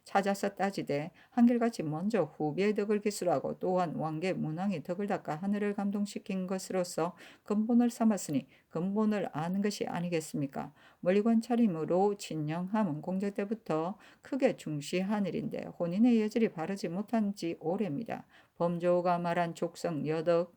찾아서 따지되 한결같이 먼저 후비의 덕을 기술하고 또한 왕계 문왕의 덕을 닦아 하늘을 감동시킨 것으로서 근본을 삼았으니 근본을 아는 것이 아니겠습니까? 멀리관 차림으로 진영함은 공제 때부터 크게 중시한 일인데 혼인의 예절이 바르지 못한 지 오래입니다. 범조가 말한 족성, 여덕,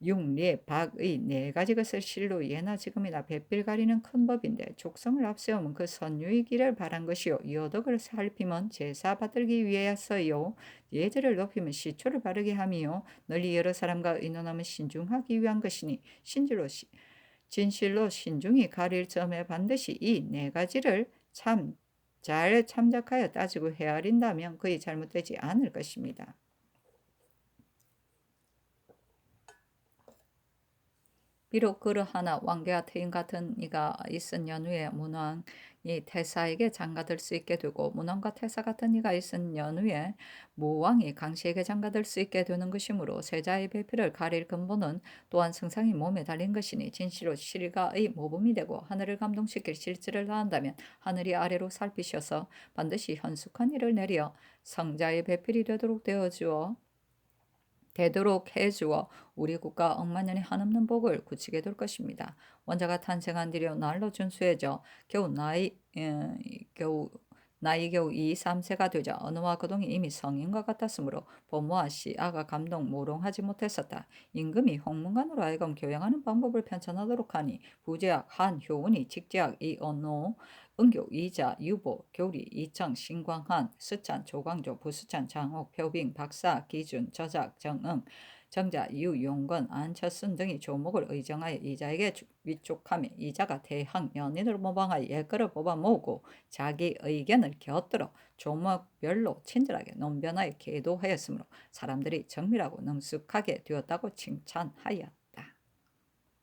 육례, 박의 네 가지 것을 실로 예나 지금이나 배필 가리는 큰 법인데 족성을 앞세우면 그 선유의 길을 바란 것이요 여덕을 살피면 제사 받들기 위해서요 예절을 높이면 시초를 바르게 함이요 널리 여러 사람과 의논하면 신중하기 위한 것이니 진실로 신중히 가릴 점에 반드시 이 네 가지를 잘 참작하여 따지고 헤아린다면 거의 잘못되지 않을 것입니다. 비록 그러하나 왕개와 태인 같은 이가 있은 연후에 문왕이 태사에게 장가들 수 있게 되고 문왕과 태사 같은 이가 있은 연후에 무왕이 강씨에게 장가들 수 있게 되는 것이므로 세자의 배필을 가릴 근본은 또한 승상이 몸에 달린 것이니 진시로 실가의 모범이 되고 하늘을 감동시킬 실질을 다한다면 하늘이 아래로 살피셔서 반드시 현숙한 일을 내려 성자의 배필이 되도록 해주어 우리 국가 억만년의 한없는 복을 굳히게 될 것입니다. 원자가 탄생한 뒤로 날로 준수해져 나이 겨우 2, 3세가 되자 언어와 거동이 이미 성인과 같았으므로 보모와 시아가 감동 모롱하지 못했었다. 임금이 홍문관으로 하여금 교양하는 방법을 편찬하도록 하니 부제학 한 효운이 직제학 이언노 은교 이자 유보 교리 이청 신광한 스찬 조광조 부스찬 장옥 표빙 박사 기준 저작 정응 정자 유용건 안철순 등이 조목을 의정하여 이자에게 위촉하며 이자가 대항 연인을 모방하여 예거를 뽑아 모으고 자기 의견을 곁들여 조목별로 친절하게 논변하여 계도하였으므로 사람들이 정밀하고 능숙하게 되었다고 칭찬하였다.